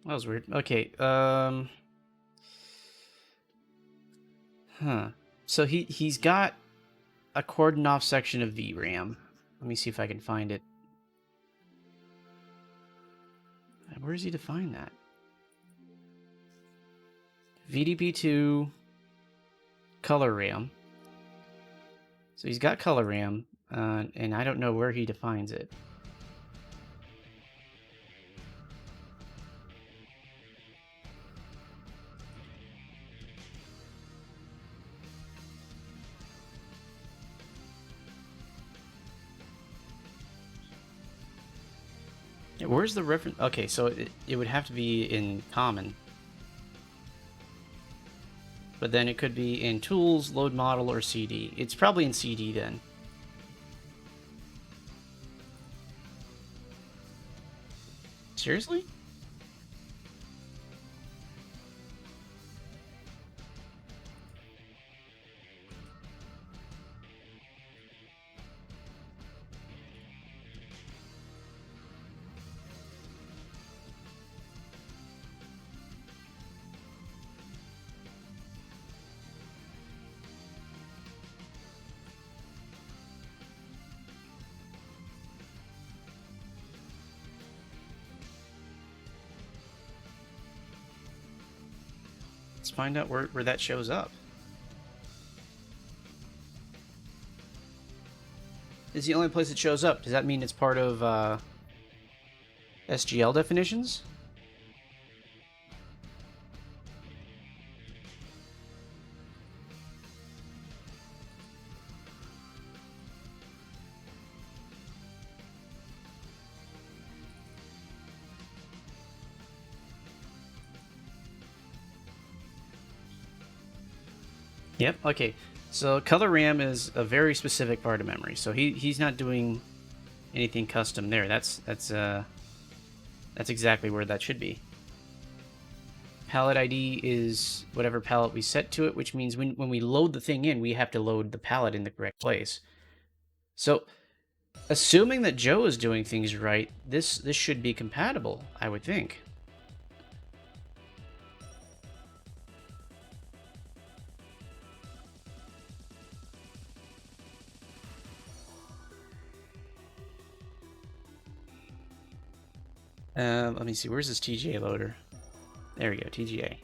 That was weird. Okay, huh. So he's got a cordon off section of VRAM. Let me see if I can find it. Where does he define that? VDP2 color RAM. So he's got color RAM, and I don't know where he defines it. Where's the reference? Okay, so it would have to be in common. But then it could be in tools, load model, or CD. It's probably in CD then. Seriously? Let's find out where that shows up. It's the only place it shows up. Does that mean it's part of SGL definitions? Yep. Okay. So color RAM is a very specific part of memory. So he's not doing anything custom there. That's exactly where that should be. Palette ID is whatever palette we set to it, which means when we load the thing in, we have to load the palette in the correct place. So, assuming that Joe is doing things right, this should be compatible, I would think. Let me see. Where's this TGA loader? There we go, TGA.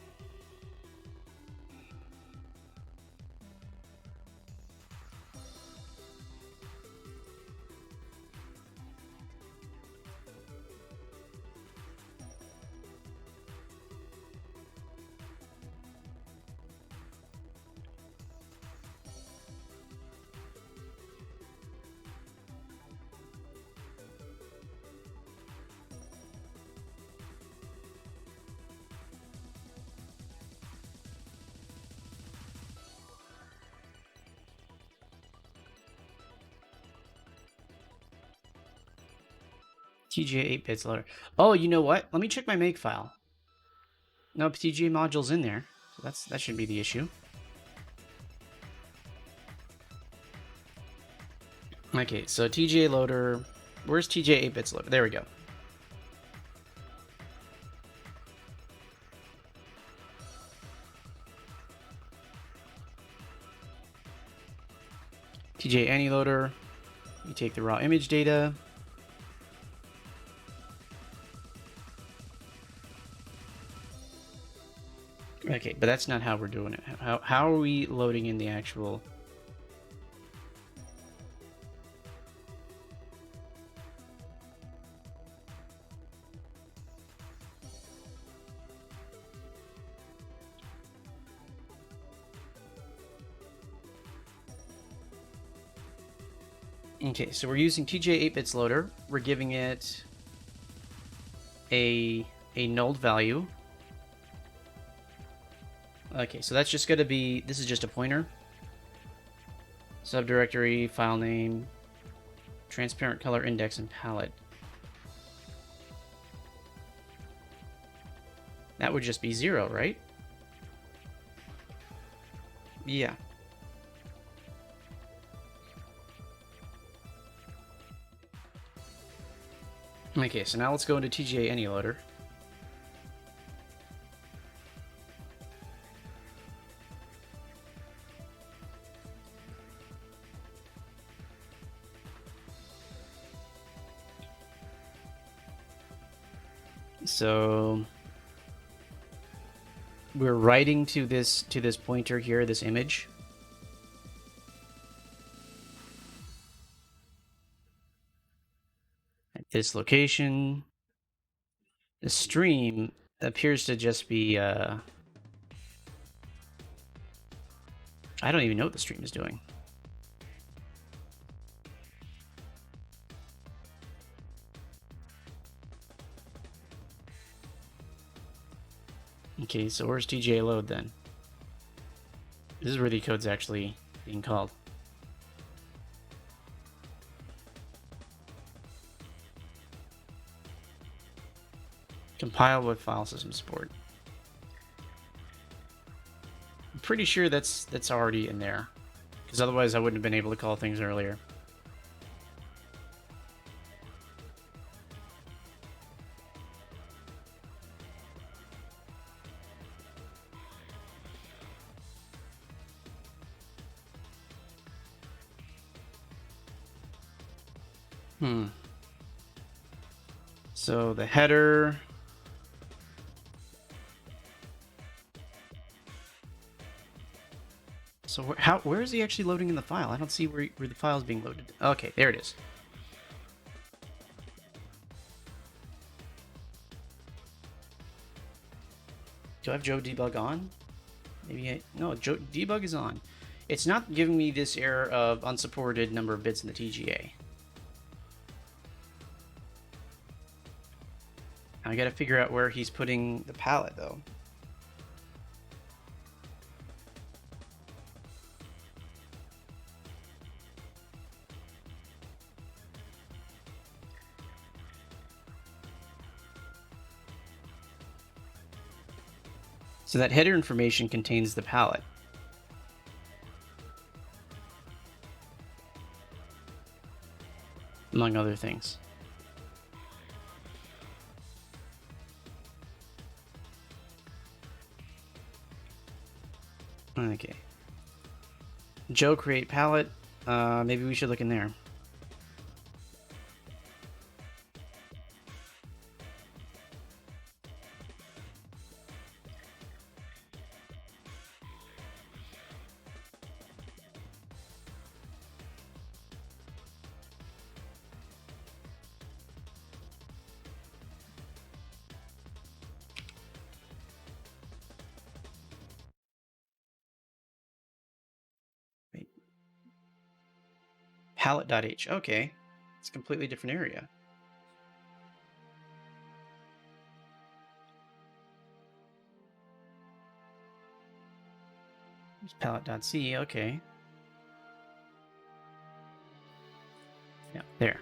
TGA 8-bits loader. Oh, you know what? Let me check my make file. Nope, TGA module's in there. So that should be the issue. Okay, so TGA loader. Where's TGA 8-bits loader? There we go. TGA AnyLoader. You take the raw image data. Okay, but that's not how we're doing it. How are we loading in the actual... Okay, so we're using TGA 8-bits loader. We're giving it a null value. Okay, so that's just going to be... This is just a pointer. Subdirectory, file name, transparent color index, and palette. That would just be 0, right? Yeah. Okay, so now let's go into TGA AnyLoader. So we're writing to this pointer here, this image. At this location. The stream appears to just be I don't even know what the stream is doing. Okay, so where's TGA load then? This is where the code's actually being called. Compile with file system support. I'm pretty sure that's already in there, because otherwise I wouldn't have been able to call things earlier. So the header. So where is he actually loading in the file? I don't see where the file is being loaded. Okay, there it is. Do I have Joe debug on? Maybe no, Joe debug is on. It's not giving me this error of unsupported number of bits in the TGA. I gotta figure out where he's putting the palette though. So that header information contains the palette, among other things. Okay. Joe create palette. Maybe we should look in there. Palette.h. Okay. It's a completely different area. There's palette.c. Okay. Yeah, there.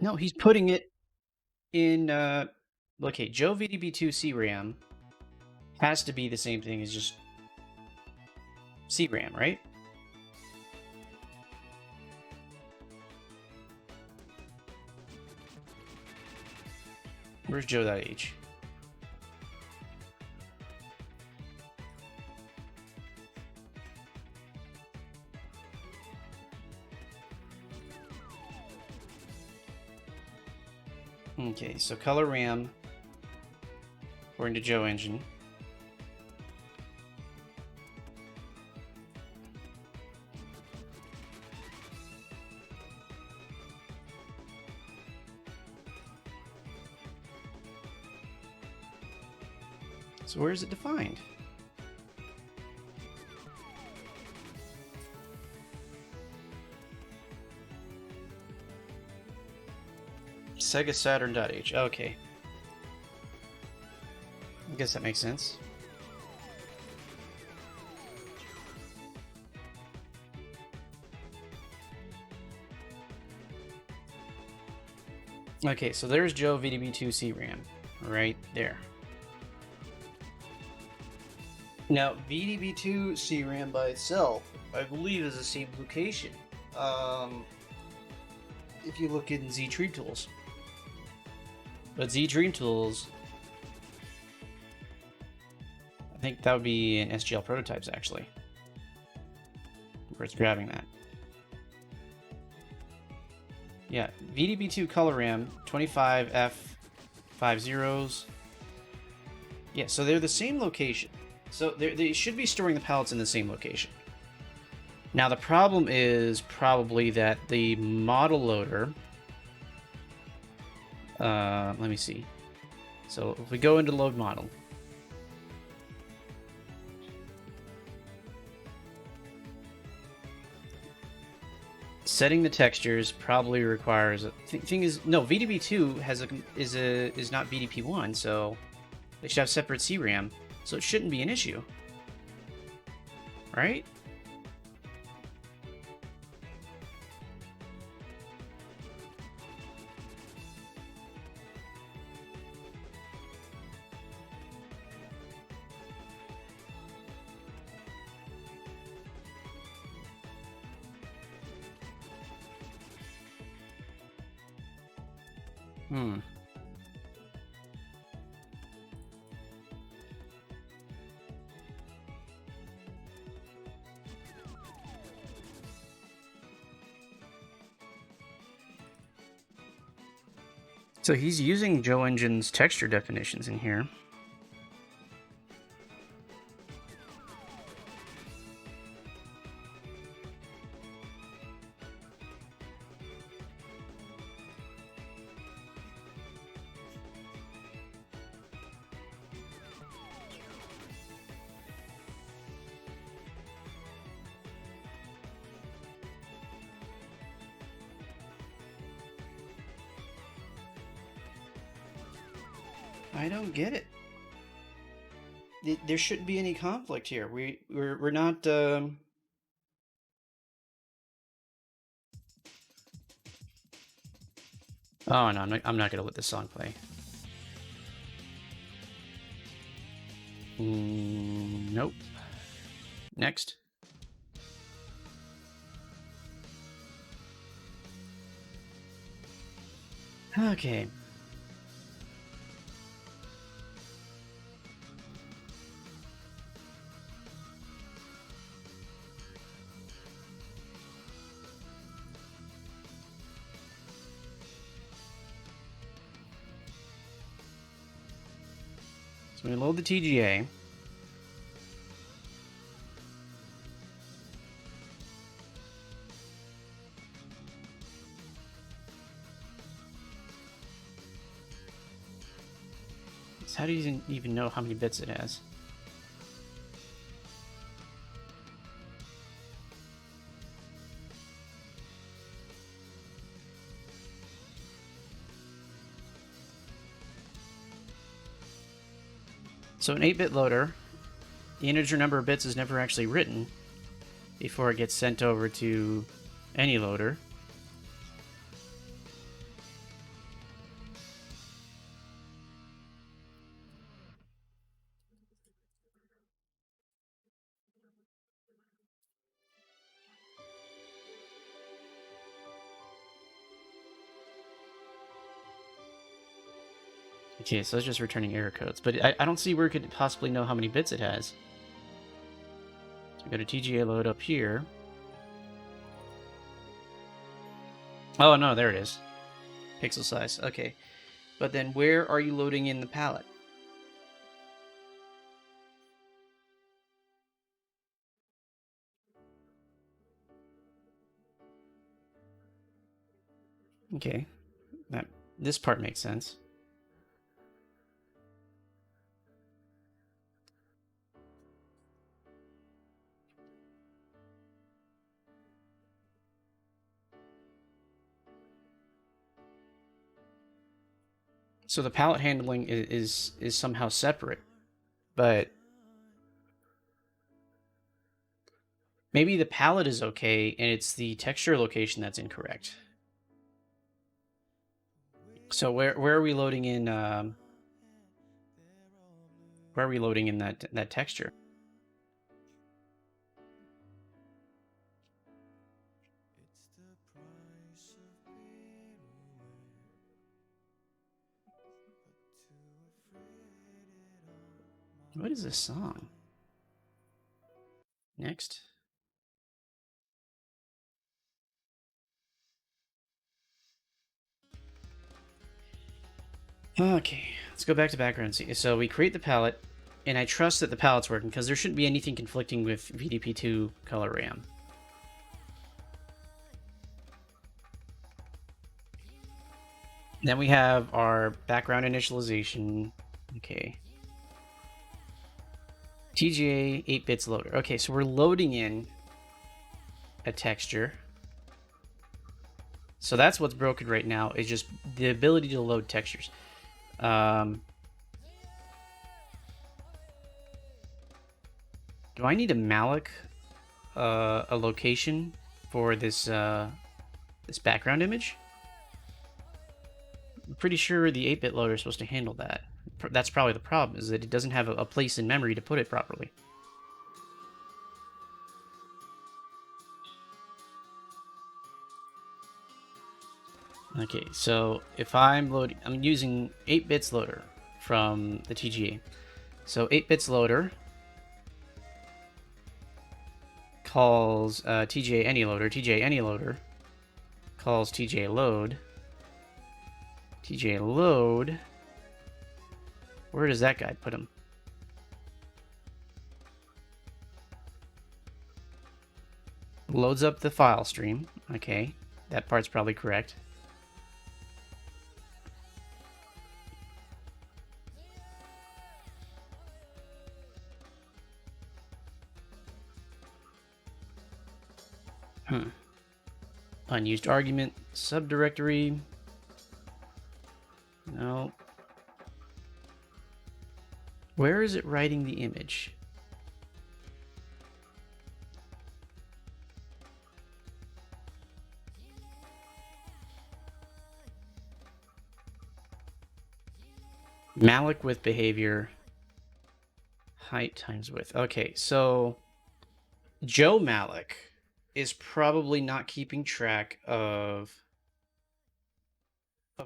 No, he's putting it in, okay, Joe VDB2 CRAM has to be the same thing as just CRAM, right? Where's Joe.h? Okay, so color RAM, according to Joe Engine. So where is it defined? Sega Saturn.h. Okay. I guess that makes sense. Okay, so there's Joe VDB2 CRAM right there. Now, VDB2 CRAM by itself, I believe, is the same location. If you look in Z Dream Tools. But Z Dream Tools, I think that would be in SGL prototypes actually, where it's grabbing that. Yeah, VDB2 color RAM 25F50s. Yeah, so they're the same location. So they should be storing the palettes in the same location. Now the problem is probably that the model loader. Let me see. So if we go into load model. Setting the textures probably requires. Thing is, no, VDB2 is not VDP1, so they should have separate CRAM, so it shouldn't be an issue, right? Hmm. So he's using Joe Engine's texture definitions in here. I don't get it. There shouldn't be any conflict here. We're not. Oh no, I'm not gonna let this song play. Nope. Next. Okay. So we load the TGA. So how do you even know how many bits it has? So an 8-bit loader, the integer number of bits is never actually written before it gets sent over to any loader. Okay, so it's just returning error codes, but I don't see where it could possibly know how many bits it has. So we go to TGA load up here. Oh no, there it is. Pixel size, okay. But then where are you loading in the palette? Okay, this part makes sense. So the palette handling is somehow separate, but maybe the palette is okay and it's the texture location that's incorrect. So where are we loading in? Where are we loading in that texture? What is this song? Next. Okay, let's go back to background. So we create the palette, and I trust that the palette's working because there shouldn't be anything conflicting with VDP2 color RAM. Then we have our background initialization. Okay. TGA 8 bits loader. Okay, so we're loading in a texture. So that's what's broken right now, is just the ability to load textures. Do I need a malloc a location for this this background image? I'm pretty sure the 8-bit loader is supposed to handle that. That's probably the problem, is that it doesn't have a place in memory to put it properly. Okay, so if I'm loading, I'm using 8 bits loader from the TGA. So 8 bits loader calls TGA any loader. TGA any loader calls TGA load. TGA load. Where does that guy put him? Loads up the file stream. Okay, that part's probably correct. Unused argument subdirectory. No. Where is it writing the image? Malloc with behavior. Height times width. Okay, so Joe Malloc is probably not keeping track of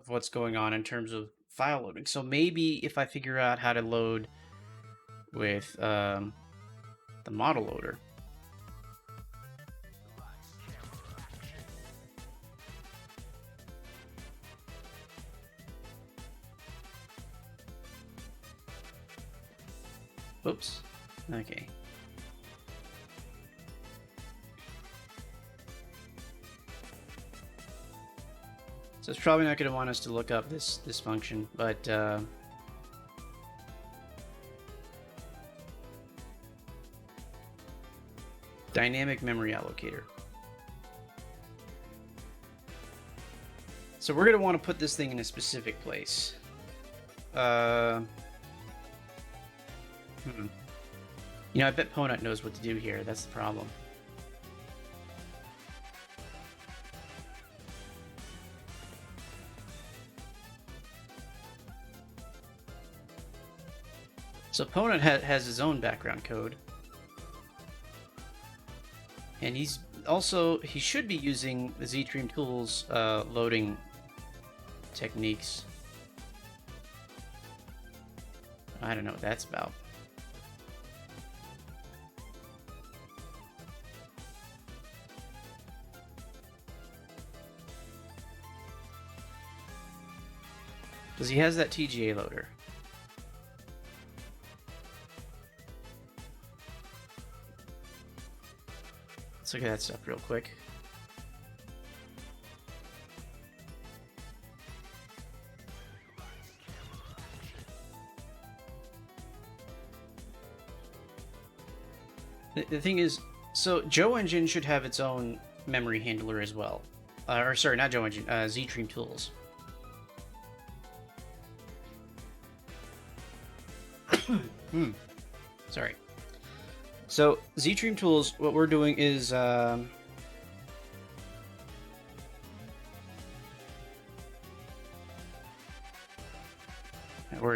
what's going on in terms of file loading. So maybe if I figure out how to load with the model loader. Oops. Okay. So it's probably not going to want us to look up this function, but dynamic memory allocator. So we're going to want to put this thing in a specific place. You know, I bet Ponut knows what to do here. That's the problem. So Ponut has his own background code. And he should be using the Z-Dream Tools loading techniques. I don't know what that's about. Because he has that TGA loader. Let's look at that stuff real quick. The thing is, so Joe Engine should have its own memory handler as well. Or sorry, not Joe Engine, Z-Dream Tools. Sorry. So Z-Dream Tools, what we're doing is where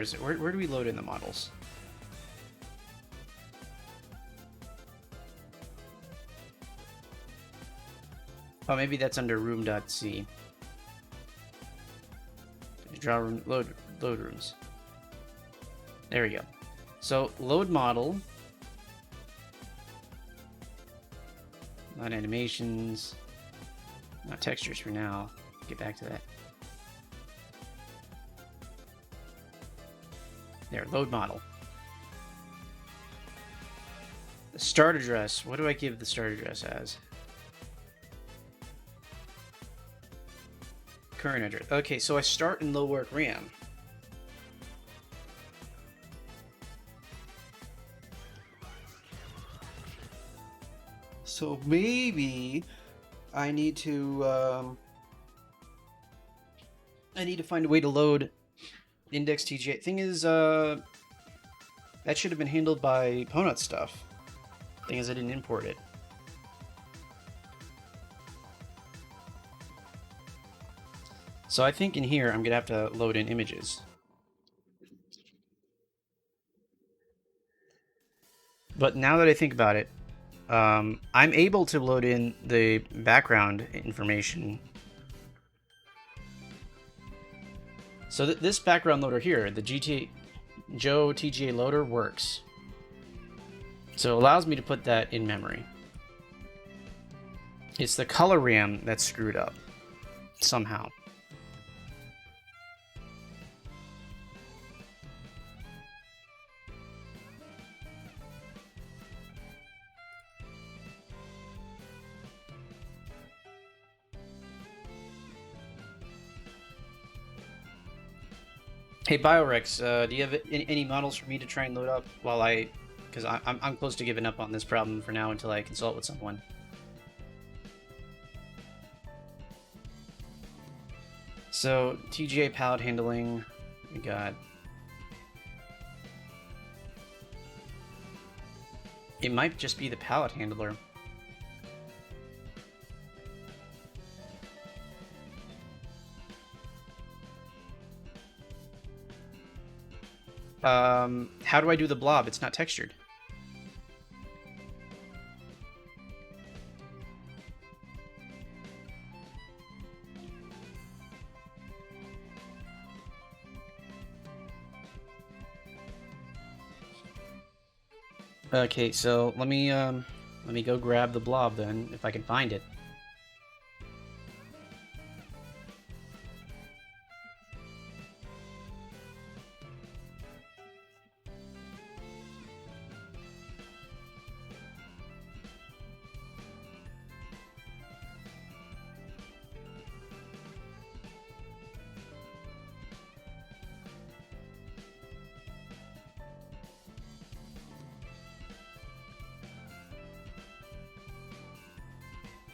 is it? Where do we load in the models? Oh, maybe that's under room.c. Draw room, load rooms. There we go. So load model. Not animations. Not textures for now. Get back to that. There, load model. The start address. What do I give the start address as? Current address. Okay, so I start in low work RAM. So maybe I need to find a way to load index TGA. Thing is, that should have been handled by Ponut stuff. Thing is, I didn't import it. So I think in here I'm gonna have to load in images. But now that I think about it, I'm able to load in the background information So this background loader here, the Joe TGA loader, works. So it allows me to put that in memory. It's the color RAM that's screwed up somehow. Hey Biorex, do you have any models for me to try and load up while because I'm close to giving up on this problem for now until I consult with someone. So TGA pallet handling, we got. It might just be the pallet handler. How do I do the blob? It's not textured. Okay, so let me go grab the blob then, if I can find it.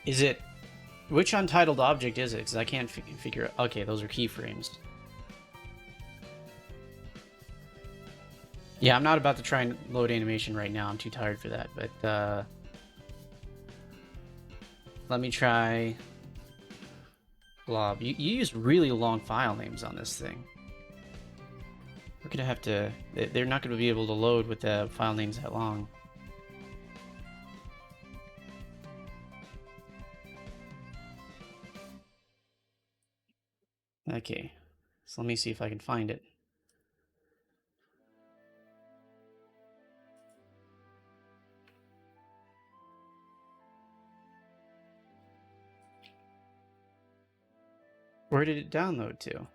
Is it... Which untitled object is it? Because I can't figure out... Okay, those are keyframes. Yeah, I'm not about to try and load animation right now. I'm too tired for that, but... Let me try... Blob. You use really long file names on this thing. We're gonna have to... They're not gonna be able to load with the file names that long. Okay, so let me see if I can find it. Where did it download to?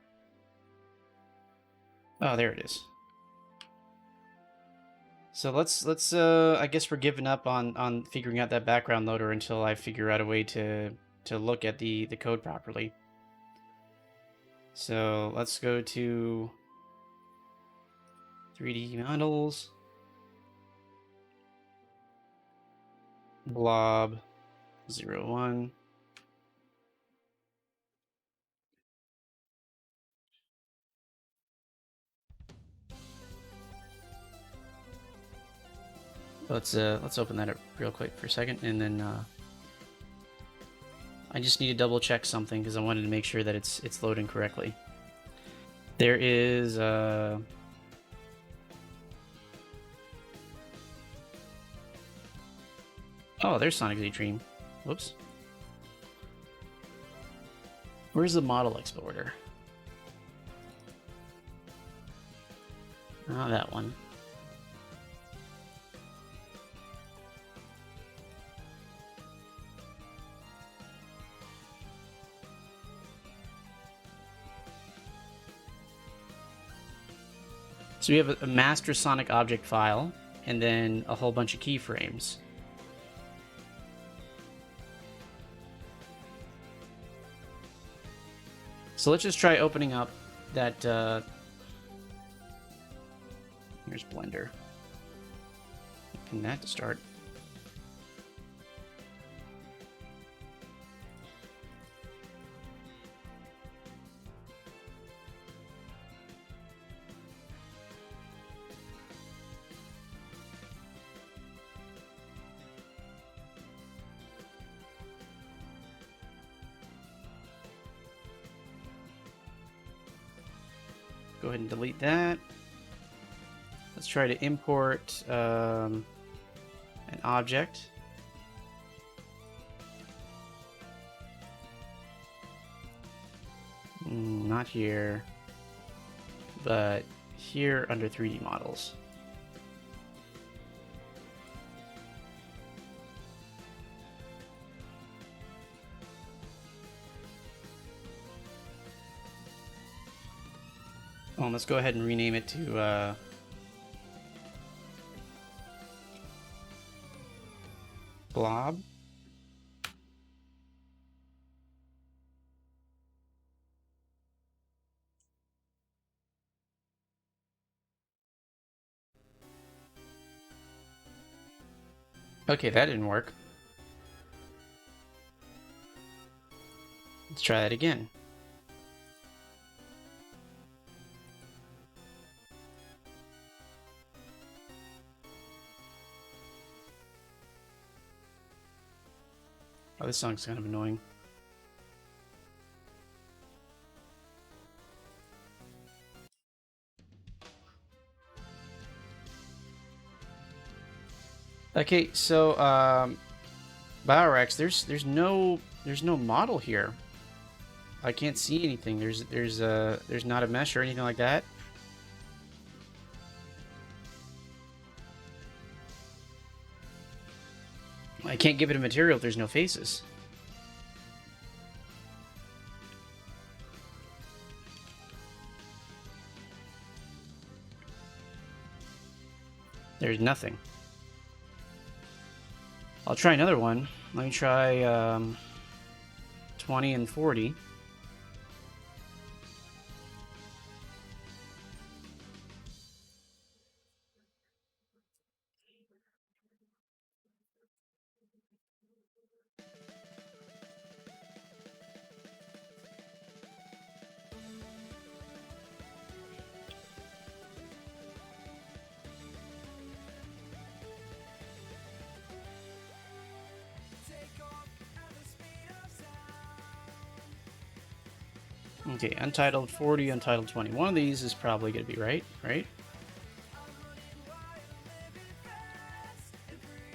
Oh, there it is. So let's I guess we're giving up on figuring out that background loader until I figure out a way to look at the code properly. So let's go to 3D models, blob 01. Let's open that up real quick for a second, and then I just need to double check something because I wanted to make sure that it's loading correctly. There is oh, there's Sonic Z Dream. Whoops. Where's the model exporter? Oh, that one. So we have a master Sonic object file, and then a whole bunch of keyframes. So let's just try opening up that... Here's Blender. Open that to start. Go ahead and delete that. Let's try to import an object. Not here. but here under 3D models. Well, let's go ahead and rename it to Blob. Okay, that didn't work. Let's try that again. Oh, this song's kind of annoying. Okay, so Biorex, there's no model here. I can't see anything. There's not a mesh or anything like that. I can't give it a material if there's no faces. There's nothing. I'll try another one. Let me try 20 and 40. Okay, Untitled 40, Untitled 20. One of these is probably going to be right?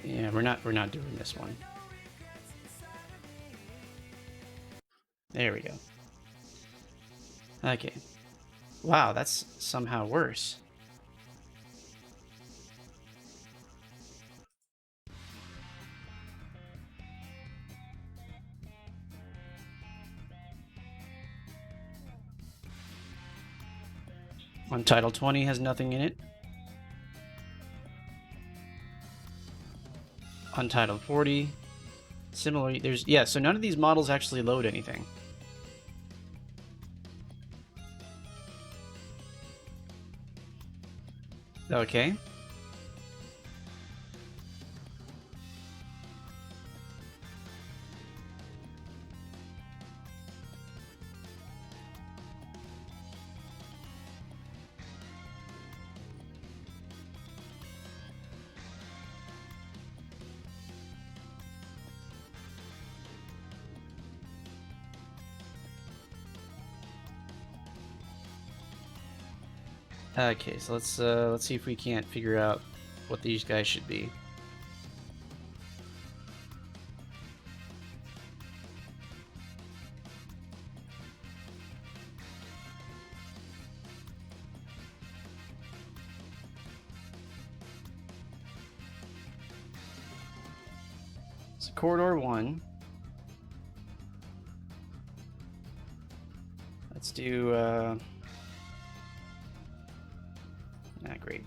Yeah, we're not doing this one. There we go. Okay. Wow, that's somehow worse. Untitled 20 has nothing in it. Untitled 40. Similarly, so none of these models actually load anything. Okay. Okay, so let's see if we can't figure out what these guys should be. So corridor 1. Let's do great.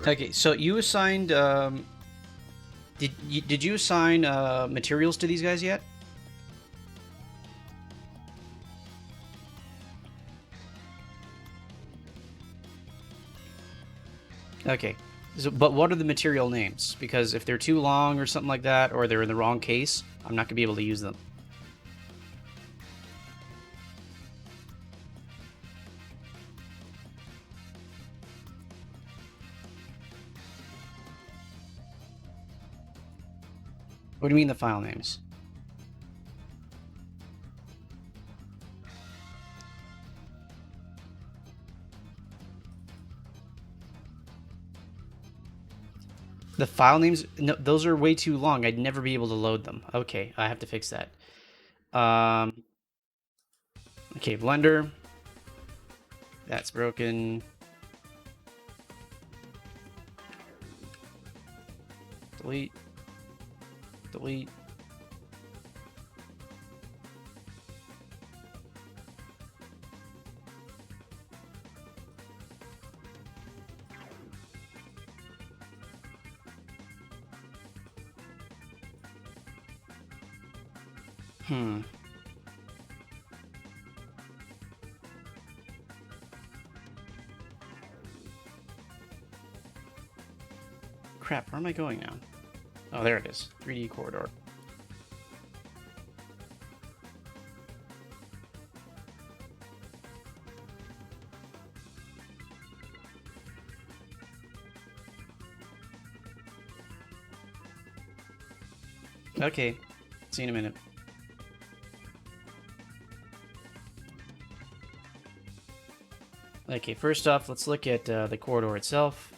Okay, so you assigned. Did you assign materials to these guys yet? Okay. So, but what are the material names? Because if they're too long or something like that, or they're in the wrong case, I'm not going to be able to use them. What do you mean the file names? The file names, no, those are way too long. I'd never be able to load them. Okay, I have to fix that. Okay, Blender. That's broken. Delete. Delete. Hmm. Crap, where am I going now? Oh, there it is. 3D corridor. Okay. See you in a minute. Okay, first off, let's look at the corridor itself.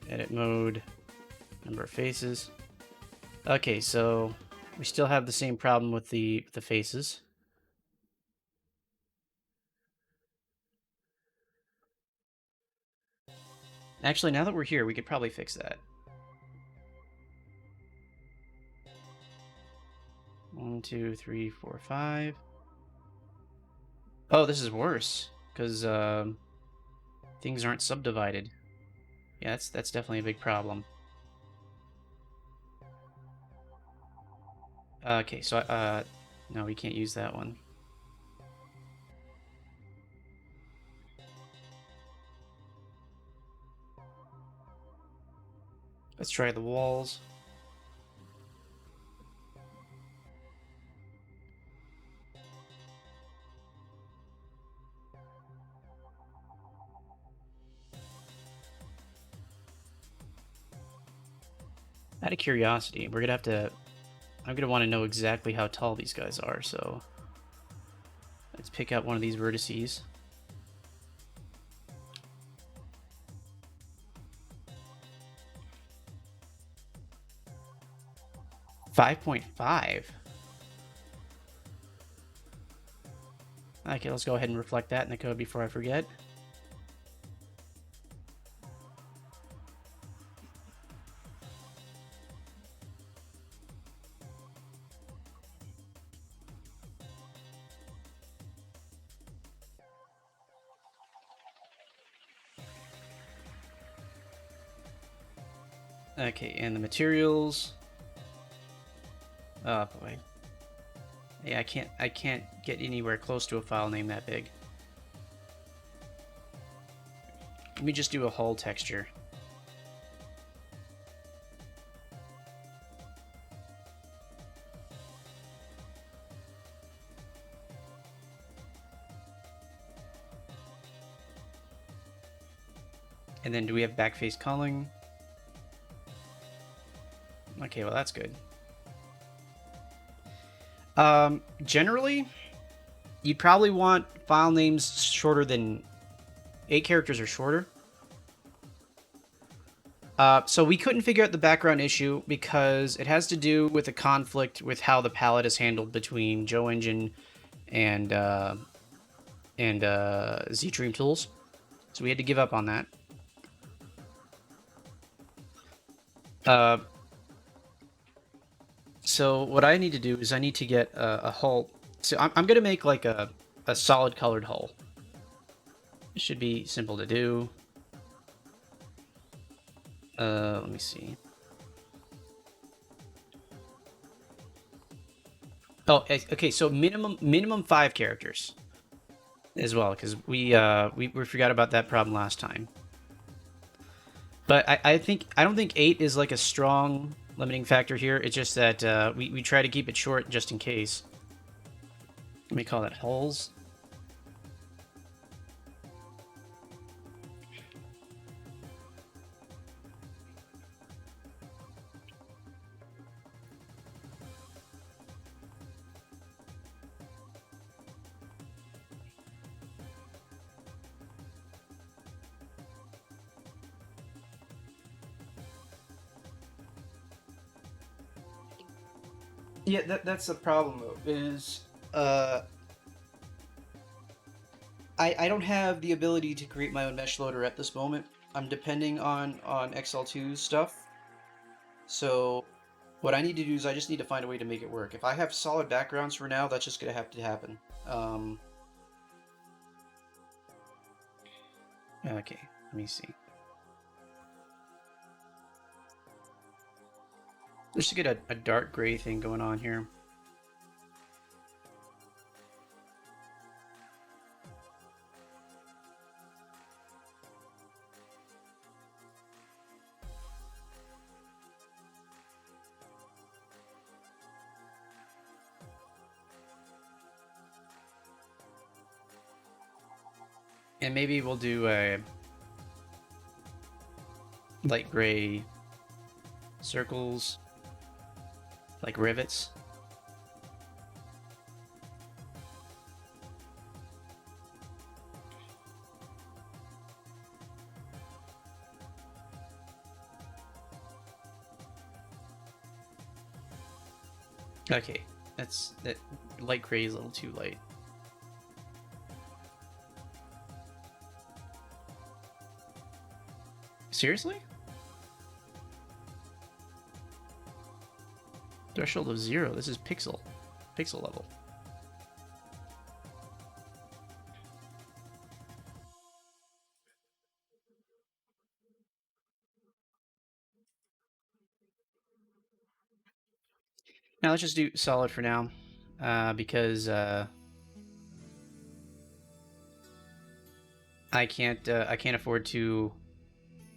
Edit mode, number of faces. Okay, so we still have the same problem with the faces. Actually, now that we're here, we could probably fix that. 1, 2, 3, 4, 5. Oh, this is worse because things aren't subdivided. Yeah, that's definitely a big problem. Okay, so no, we can't use that one. Let's try the walls. Out of curiosity, we're gonna have to. I'm gonna want to know exactly how tall these guys are. So let's pick out one of these vertices. 5.5. Okay, let's go ahead and reflect that in the code before I forget. Okay, and the materials. Oh boy. Yeah, I can't get anywhere close to a file name that big. Let me just do a hull texture. And then do we have backface culling? Okay, well that's good. Generally, you'd probably want file names shorter than 8 characters or shorter. So we couldn't figure out the background issue because it has to do with a conflict with how the palette is handled between Joe Engine and Z-Dream Tools. So we had to give up on that. So what I need to do is I need to get a hull. So I'm going to make like a solid colored hull. It should be simple to do. Let me see. Oh, okay. So minimum 5 characters. as well, because we forgot about that problem last time. But I don't think 8 is like a strong limiting factor here. It's just that we try to keep it short just in case. Let me call that holes. Yeah, that's the problem though, is uh I don't have the ability to create my own mesh loader at this moment. I'm depending on XL2's stuff. So what I need to do is I just need to find a way to make it work. If I have solid backgrounds for now, that's just gonna have to happen. Okay, let me see. Let's just get a dark gray thing going on here. And maybe we'll do a light gray circles, like rivets. Okay, that light gray is a little too light. Seriously? Threshold of 0. This is pixel level. Now let's just do solid for now, because I can't afford to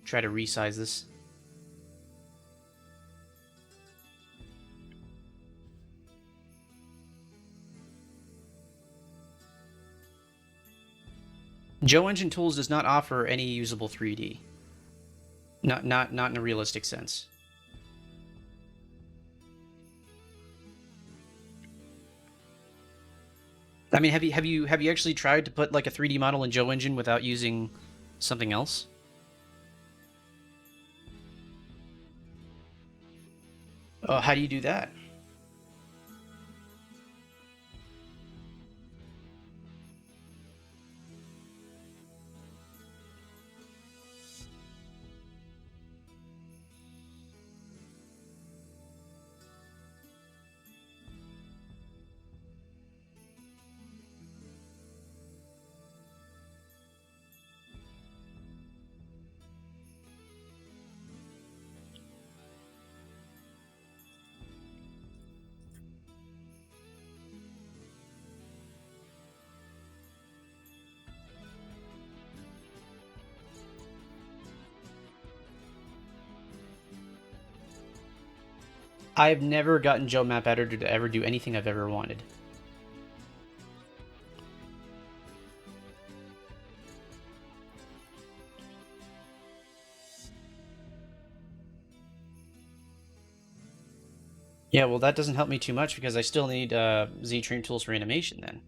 try to resize this. Joe Engine Tools does not offer any usable 3D. Not in a realistic sense. I mean, have you actually tried to put like a 3D model in Joe Engine without using something else? Oh, how do you do that? I've never gotten Joe Map Editor to ever do anything I've ever wanted. Yeah, well, that doesn't help me too much because I still need Z-Trim tools for animation then.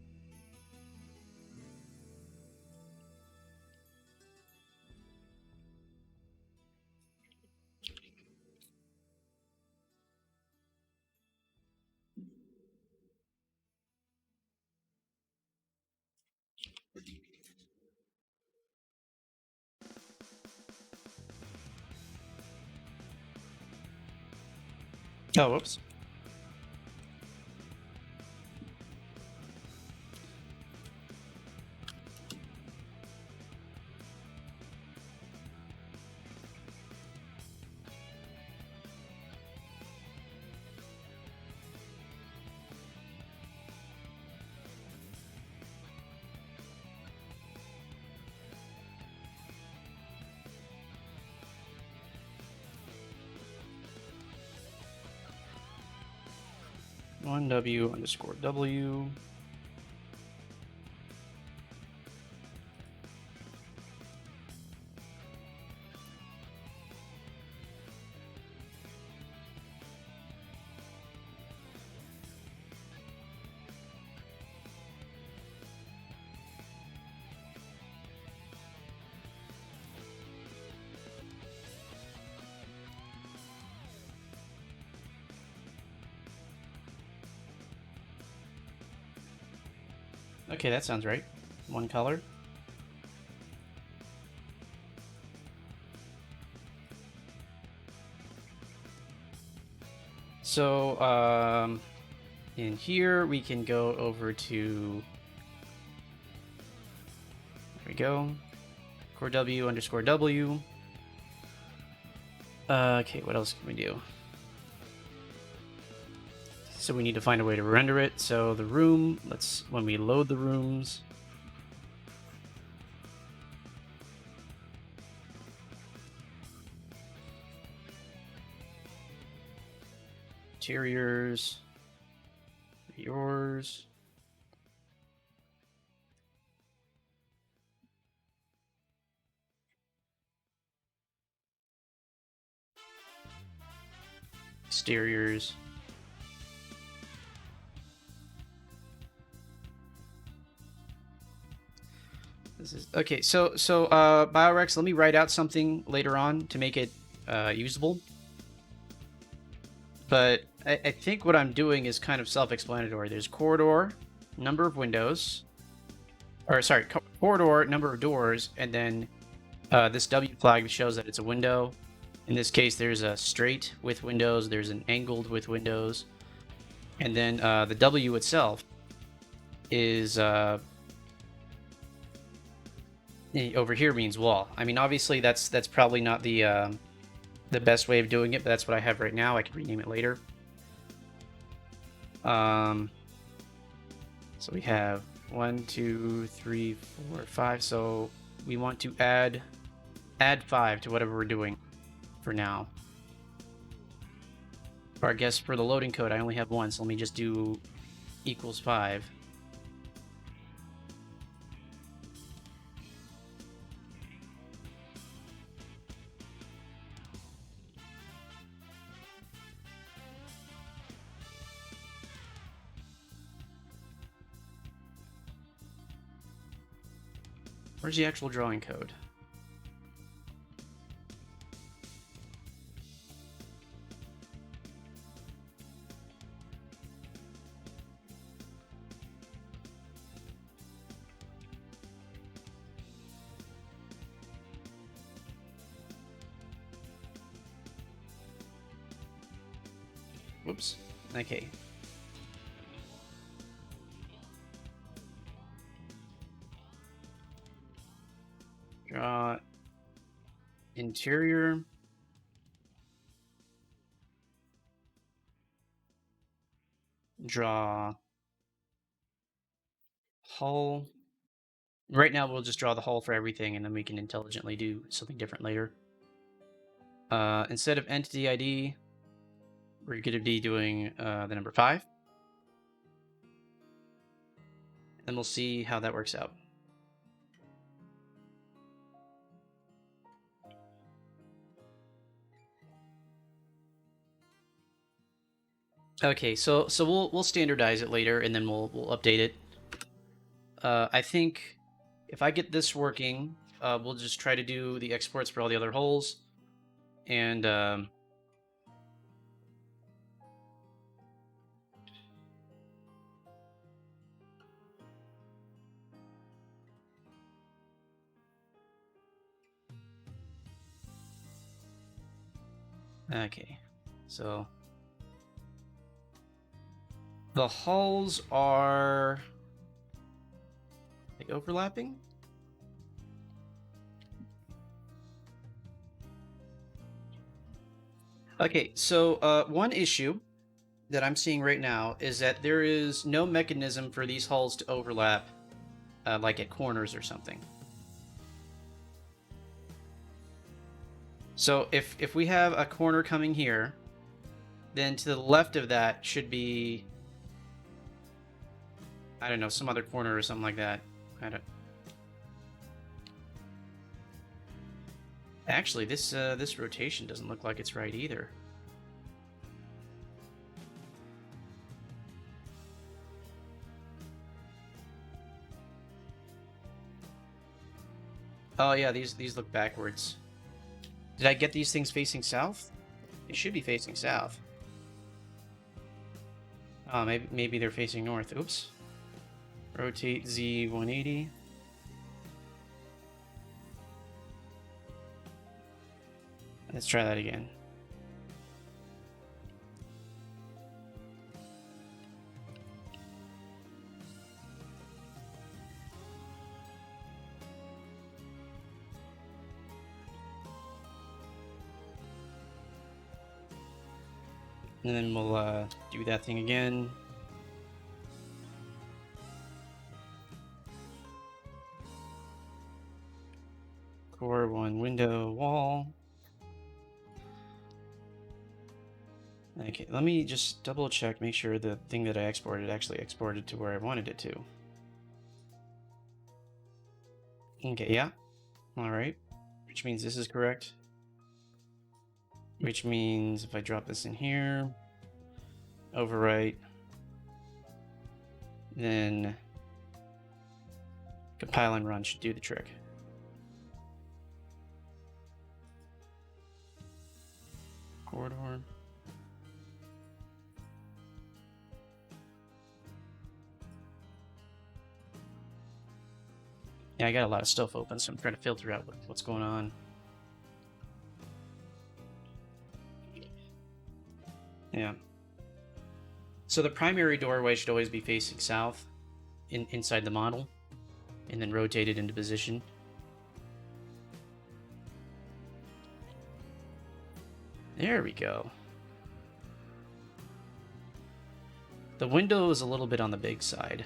Oh, whoops. 1W underscore W. Okay, that sounds right. One color. So, in here we can go over to, there we go, core W underscore W. Okay, what else can we do? So we need to find a way to render it. So the room, when we load the rooms, interiors, yours. Exteriors. This is okay. So Biorex, let me write out something later on to make it usable. But I think what I'm doing is kind of self-explanatory. There's corridor, number of windows, or sorry, corridor, number of doors, and then this W flag shows that it's a window. In this case, there's a straight with windows, there's an angled with windows, and then the W itself is over here means wall. I mean, obviously that's probably not the best way of doing it, but that's what I have right now. I can rename it later. So we have 1, 2, 3, 4, 5. So we want to add 5 to whatever we're doing for now. Or I guess for the loading code, I only have 1, so let me just do equals 5. Where's the actual drawing code? Whoops. Okay. Draw interior. Draw hull. Right now we'll just draw the hull for everything, and then we can intelligently do something different later. Instead of entity ID, we're going to be doing the number 5. And we'll see how that works out. Okay, so we'll standardize it later, and then we'll update it. I think if I get this working, we'll just try to do the exports for all the other holes, and okay, so the hulls are like overlapping. Okay, so one issue that I'm seeing right now is that there is no mechanism for these hulls to overlap, like at corners or something. So if we have a corner coming here, then to the left of that should be I don't know, some other corner or something like that. I don't... Actually, this rotation doesn't look like it's right either. Oh yeah, these look backwards. Did I get these things facing south? They should be facing south. Oh, maybe they're facing north. Oops. Rotate Z 180. Let's try that again. And then we'll do that thing again. Core 1 window wall. Okay, let me just double check, make sure the thing that I exported actually exported to where I wanted it to. Okay, yeah. Alright. Which means this is correct. Which means if I drop this in here, overwrite, then compile and run should do the trick. Corridor. Yeah, I got a lot of stuff open, so I'm trying to filter out what's going on. Yeah. So the primary doorway should always be facing south inside the model, and then rotate it into position. There we go. The window is a little bit on the big side.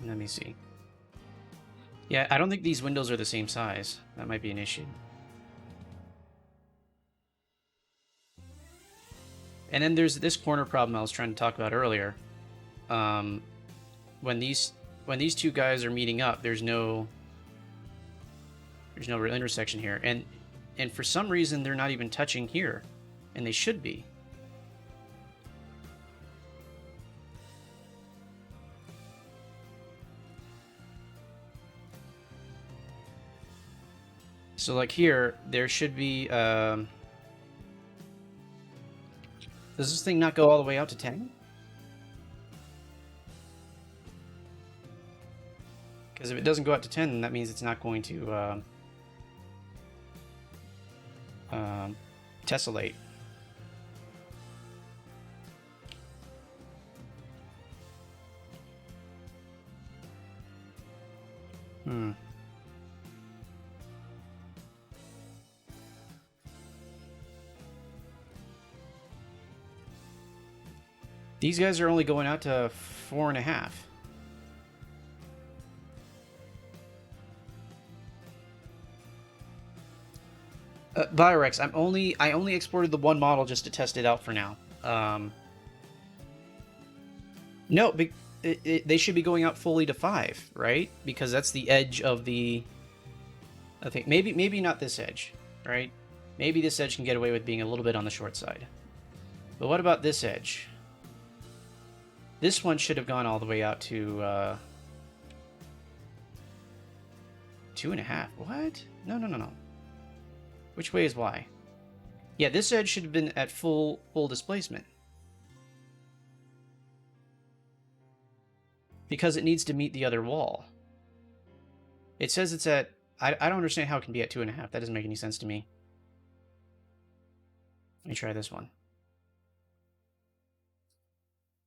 Let me see. Yeah, I don't think these windows are the same size. That might be an issue. And then there's this corner problem I was trying to talk about earlier. When these two guys are meeting up, there's no real intersection here, and for some reason they're not even touching here, and they should be. So like here, there should be, does this thing not go all the way out to 10? Because if it doesn't go out to 10, then that means it's not going to tessellate. These guys are only going out to 4.5. Biorex, I only exported the one model just to test it out for now. No, they should be going out fully to 5, right? Because that's the edge of the... I think maybe not this edge, right? Maybe this edge can get away with being a little bit on the short side. But what about this edge? This one should have gone all the way out to 2.5. What? No. Which way is Y? Yeah, this edge should have been at full displacement. Because it needs to meet the other wall. It says it's at... I don't understand how it can be at 2.5. That doesn't make any sense to me. Let me try this one.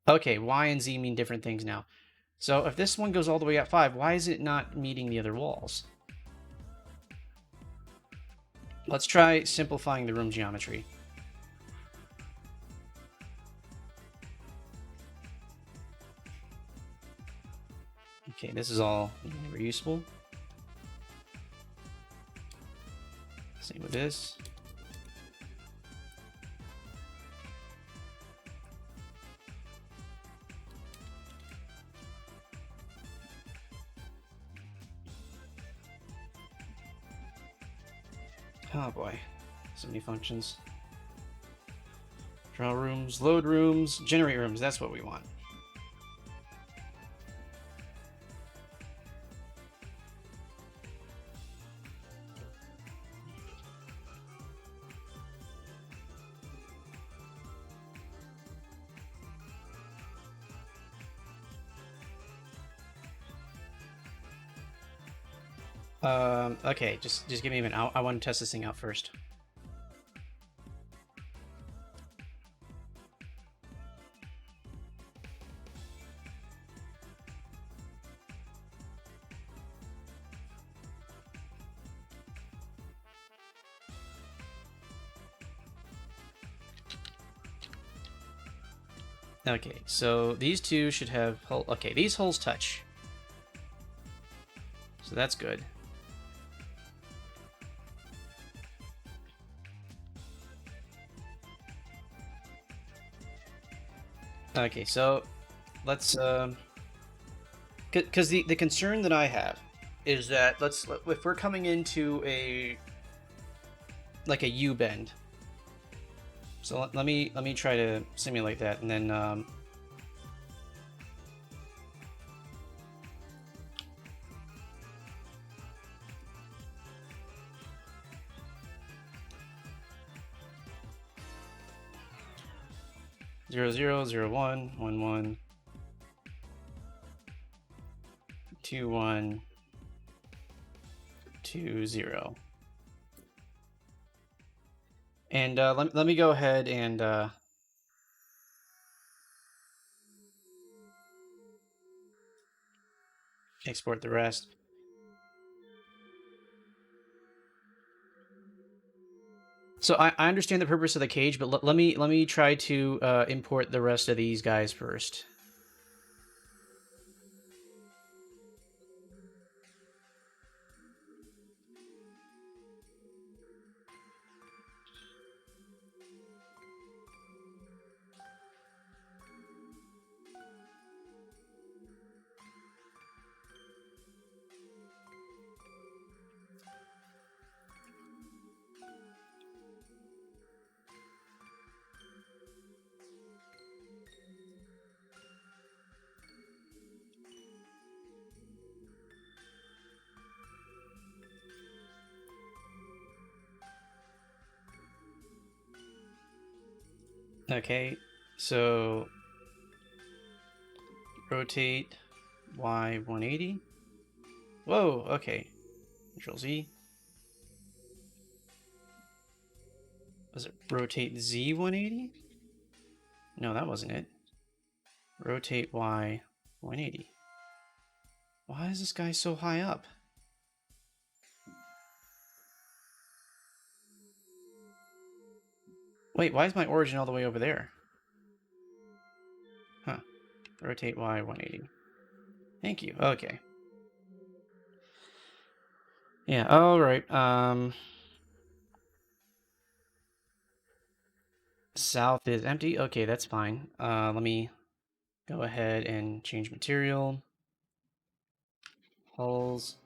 Okay, Y and Z mean different things now. So if this one goes all the way at 5, why is it not meeting the other walls? Let's try simplifying the room geometry. Okay, this is all reusable. Same with this. Oh boy, so many functions. Draw rooms, load rooms, generate rooms, that's what we want. Okay, just give me a minute. I want to test this thing out first. Okay, so these two should have hole. Okay, these holes touch. So that's good. Okay, so let's because the concern that I have is that if we're coming into a like a U bend. So let me try to simulate that, and then 0, 0, 0, 1, 1, 1, 2, 1, 2, 0. And let me go ahead and export the rest. So I understand the purpose of the cage, but let me try to import the rest of these guys first. Okay, so rotate Y 180. Whoa, okay. Control Z. Was it rotate Z 180? No, that wasn't it. Rotate Y 180. Why is this guy so high up? Wait, why is my origin all the way over there? Huh. Rotate Y 180. Thank you. Okay. Yeah, alright. South is empty. Okay, that's fine. Let me go ahead and change material. Hulls.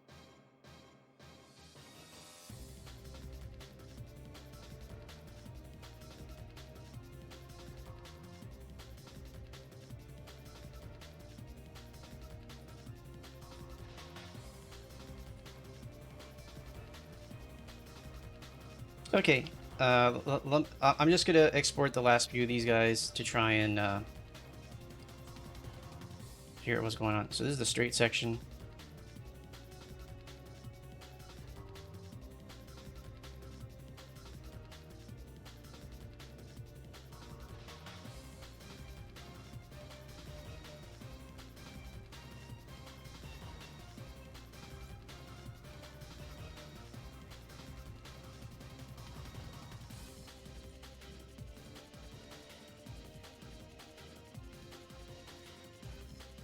Okay, I'm just gonna export the last few of these guys to try and figure out what's going on. So this is the straight section.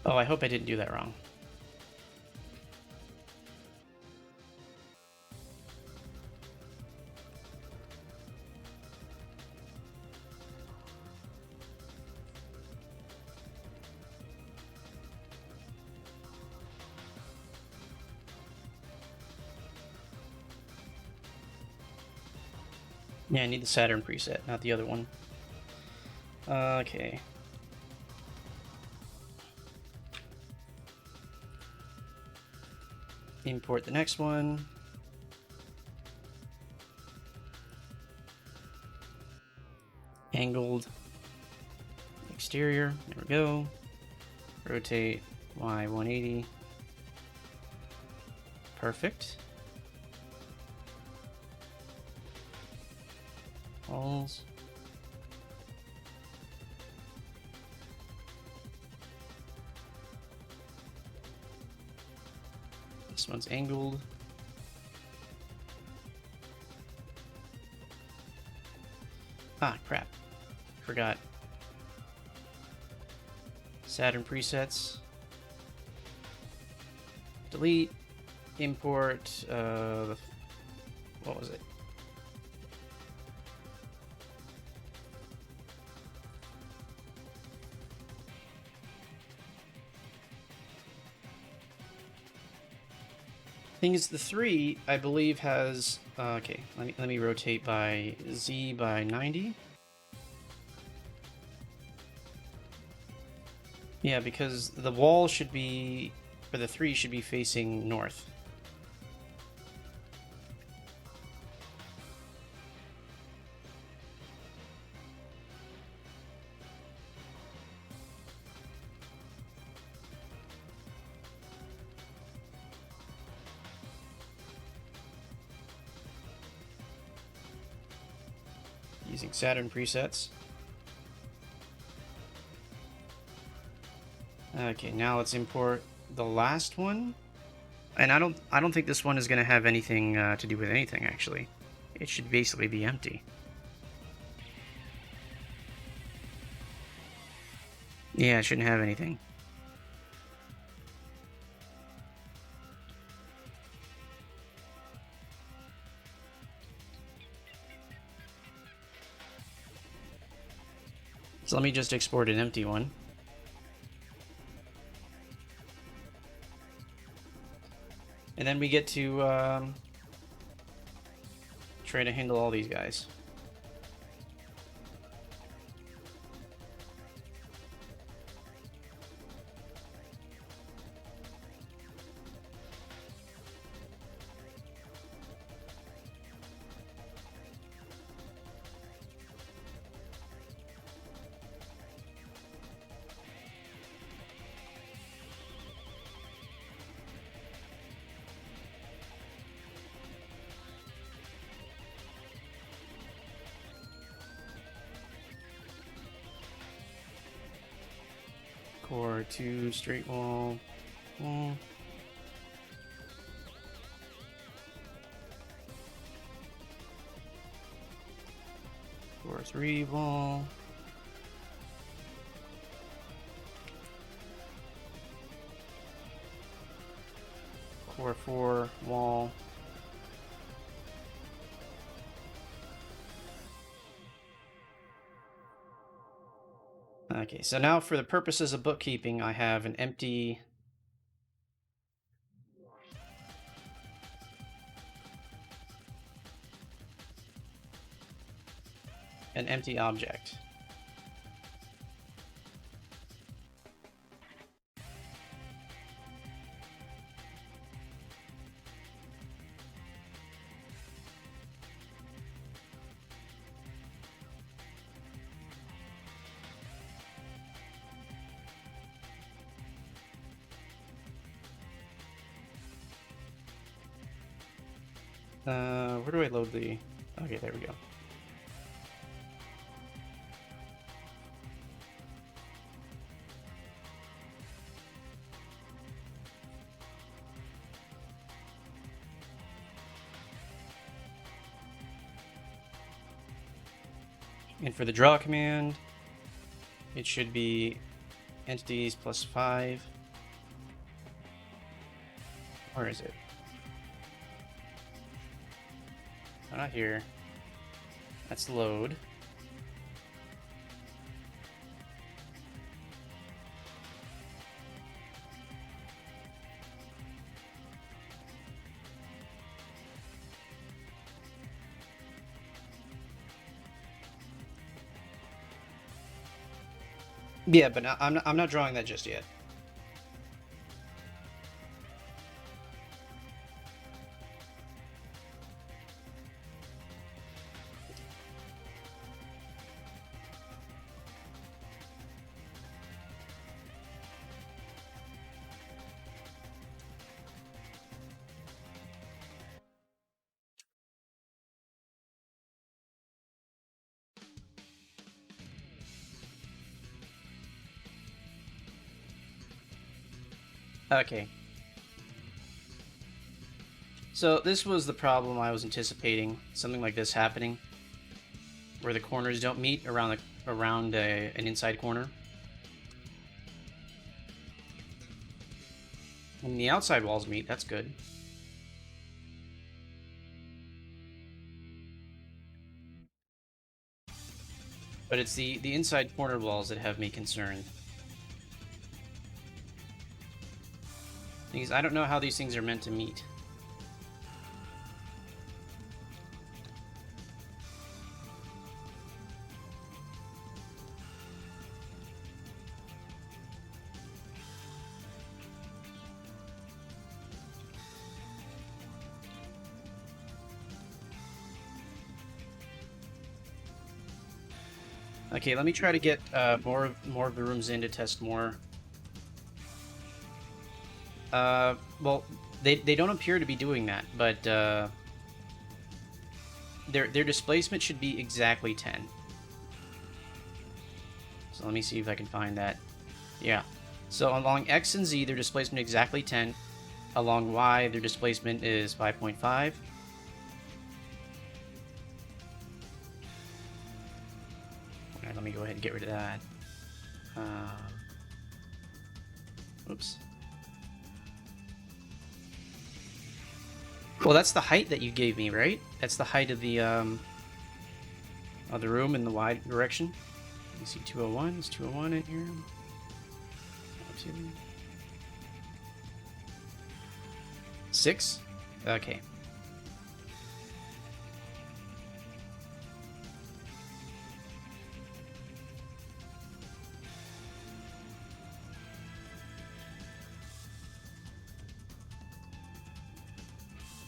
Oh, I hope I didn't do that wrong. Yeah, I need the Saturn preset, not the other one. Okay. Import the next one. Angled exterior. There we go. Rotate Y 180. Perfect. Walls. This one's angled. Ah, crap. Forgot. Saturn presets. Delete. Import. What was it? Thing is, the 3, I believe, has... okay, let me rotate by Z by 90. Yeah, because the wall should be... for the 3 should be facing north. Using Saturn presets. Okay, now let's import the last one. And I don't think this one is going to have anything to do with anything, actually. It should basically be empty. Yeah, it shouldn't have anything. So let me just export an empty one. And then we get to try to handle all these guys. Core 2, straight wall. Core 3 wall. Core 4 wall. Okay, so now for the purposes of bookkeeping, I have an empty object. Where do I load the... okay, there we go. And for the draw command, it should be entities plus 5. Where is it? Not here. That's load. Yeah, but I'm not drawing that just yet. Okay. So this was the problem I was anticipating, something like this happening, where the corners don't meet around an inside corner. And the outside walls meet, that's good. But it's the inside corner walls that have me concerned. Because I don't know how these things are meant to meet. Okay, let me try to get more of the rooms in to test more. Well, they don't appear to be doing that, but their displacement should be exactly 10. So let me see if I can find that. Yeah. So along X and Z, their displacement exactly 10. Along Y, their displacement is 5.5. Alright, let me go ahead and get rid of that. Oops. Well, that's the height that you gave me, right? That's the height of the room in the Y direction. You see 201. Is 201 in here? 6? Okay.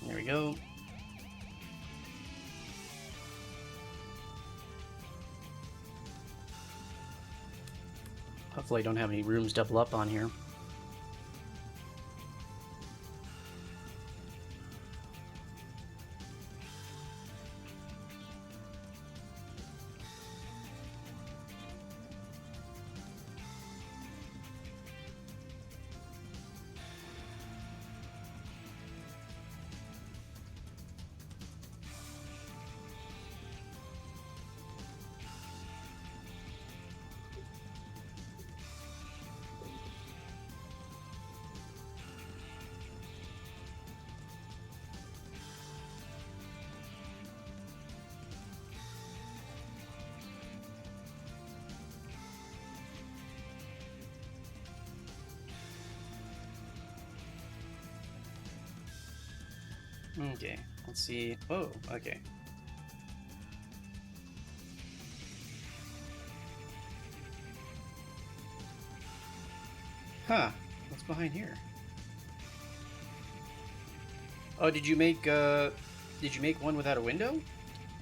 There we go. Hopefully I don't have any rooms double up on here. Okay, let's see. Oh, okay. Huh. What's behind here? Oh, did you make one without a window?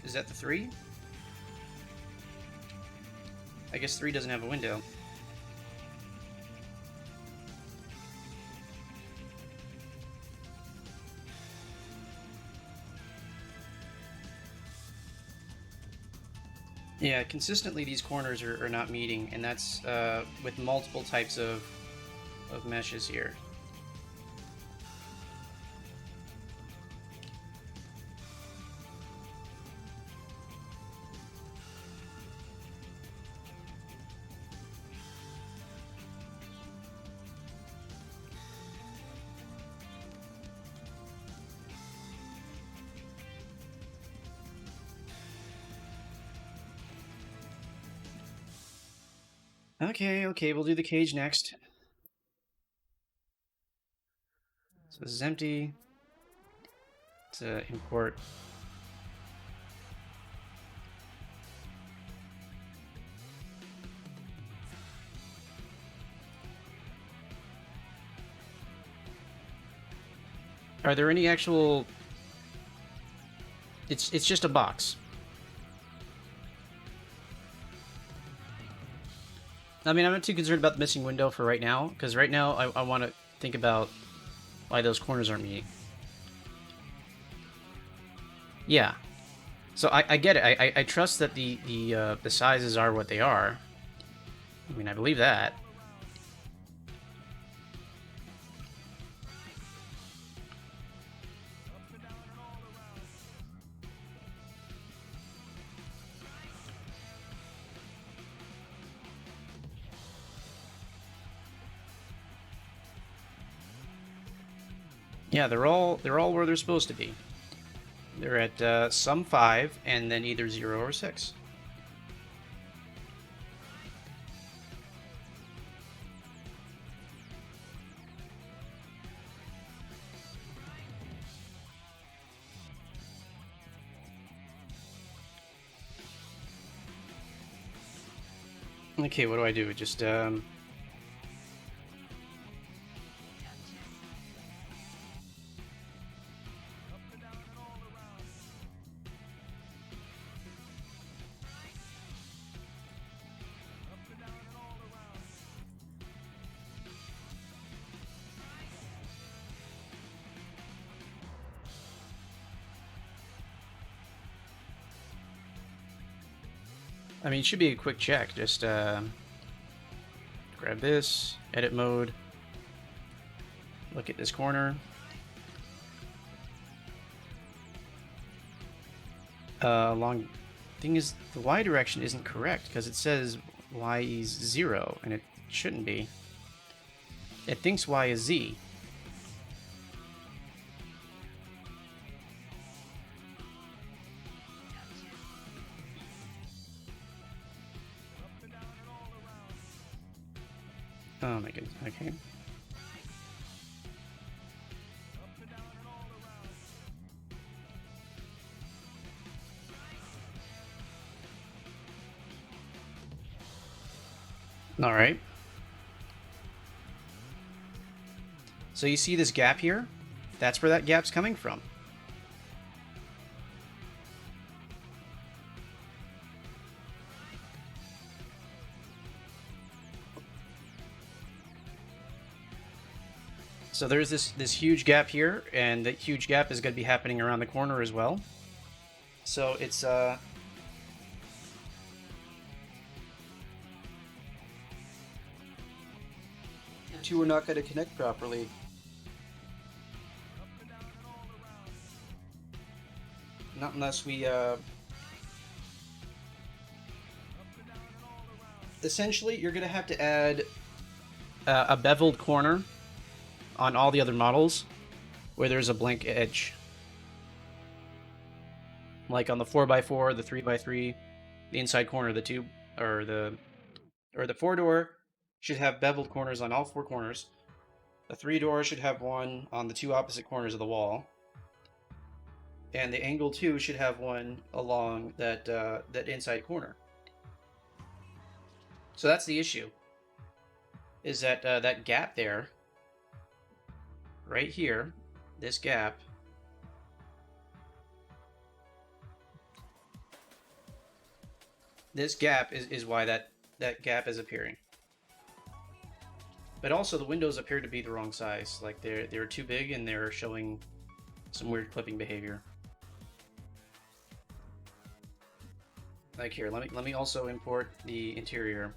Is that the 3? I guess 3 doesn't have a window. Yeah, consistently these corners are not meeting, and that's with multiple types of meshes here. Okay, we'll do the cage next. So this is empty. Let's import. Are there any actual... It's just a box. I mean, I'm not too concerned about the missing window for right now, because right now I want to think about why those corners aren't meeting. Yeah. So I get it. I trust that the sizes are what they are. I mean, I believe that. Yeah, they're all where they're supposed to be. They're at some 5 and then either 0 or 6. Okay, what do I do? Just I mean, it should be a quick check. Just grab this, edit mode, look at this corner. Long thing is, the Y direction isn't correct because it says Y is 0 and it shouldn't be. It thinks Y is Z. Oh my goodness, okay. All right. So you see this gap here? That's where that gap's coming from. So there's this huge gap here, and that huge gap is going to be happening around the corner as well. So it's the two are not going to connect properly. Not unless we essentially you're going to have to add a beveled corner on all the other models where there's a blank edge. Like on the 4x4, the 3x3, the inside corner of the tube, or the 4-door should have beveled corners on all 4 corners. The 3-door should have one on the 2 opposite corners of the wall. And the angle 2 should have one along that that inside corner. So that's the issue. Is that that gap there, right here, this gap, is why that gap is appearing. But also the windows appear to be the wrong size. Like they're too big and they're showing some weird clipping behavior. Like here, let me also import the interior.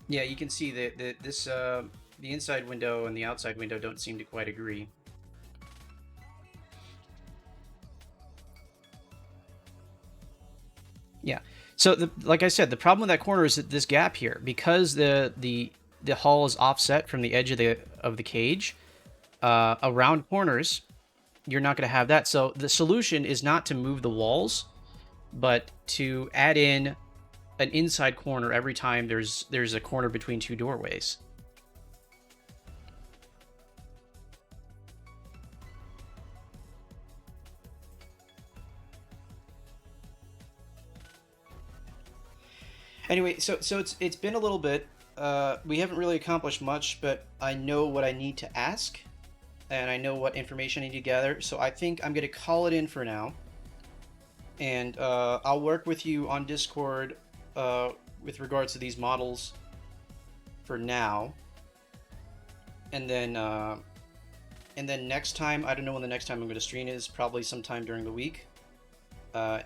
Yeah, you can see that the inside window and the outside window don't seem to quite agree. Yeah. So, like I said, the problem with that corner is that this gap here, because the hull is offset from the edge of the cage, around corners, you're not going to have that. So the solution is not to move the walls, but to add in an inside corner every time there's a corner between 2 doorways. Anyway, so it's been a little bit. We haven't really accomplished much, but I know what I need to ask, and I know what information I need to gather. So I think I'm gonna call it in for now, and I'll work with you on Discord with regards to these models for now, and then next time, I don't know when the next time I'm gonna stream is. Probably sometime during the week.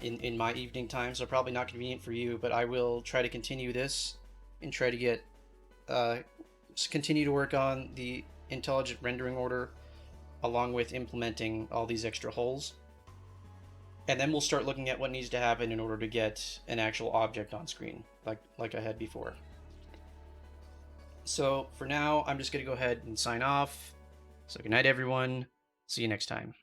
In my evening time, so probably not convenient for you, but I will try to continue this and try to get continue to work on the intelligent rendering order along with implementing all these extra holes. And then we'll start looking at what needs to happen in order to get an actual object on screen, like I had before. So for now, I'm just going to go ahead and sign off. So good night, everyone. See you next time.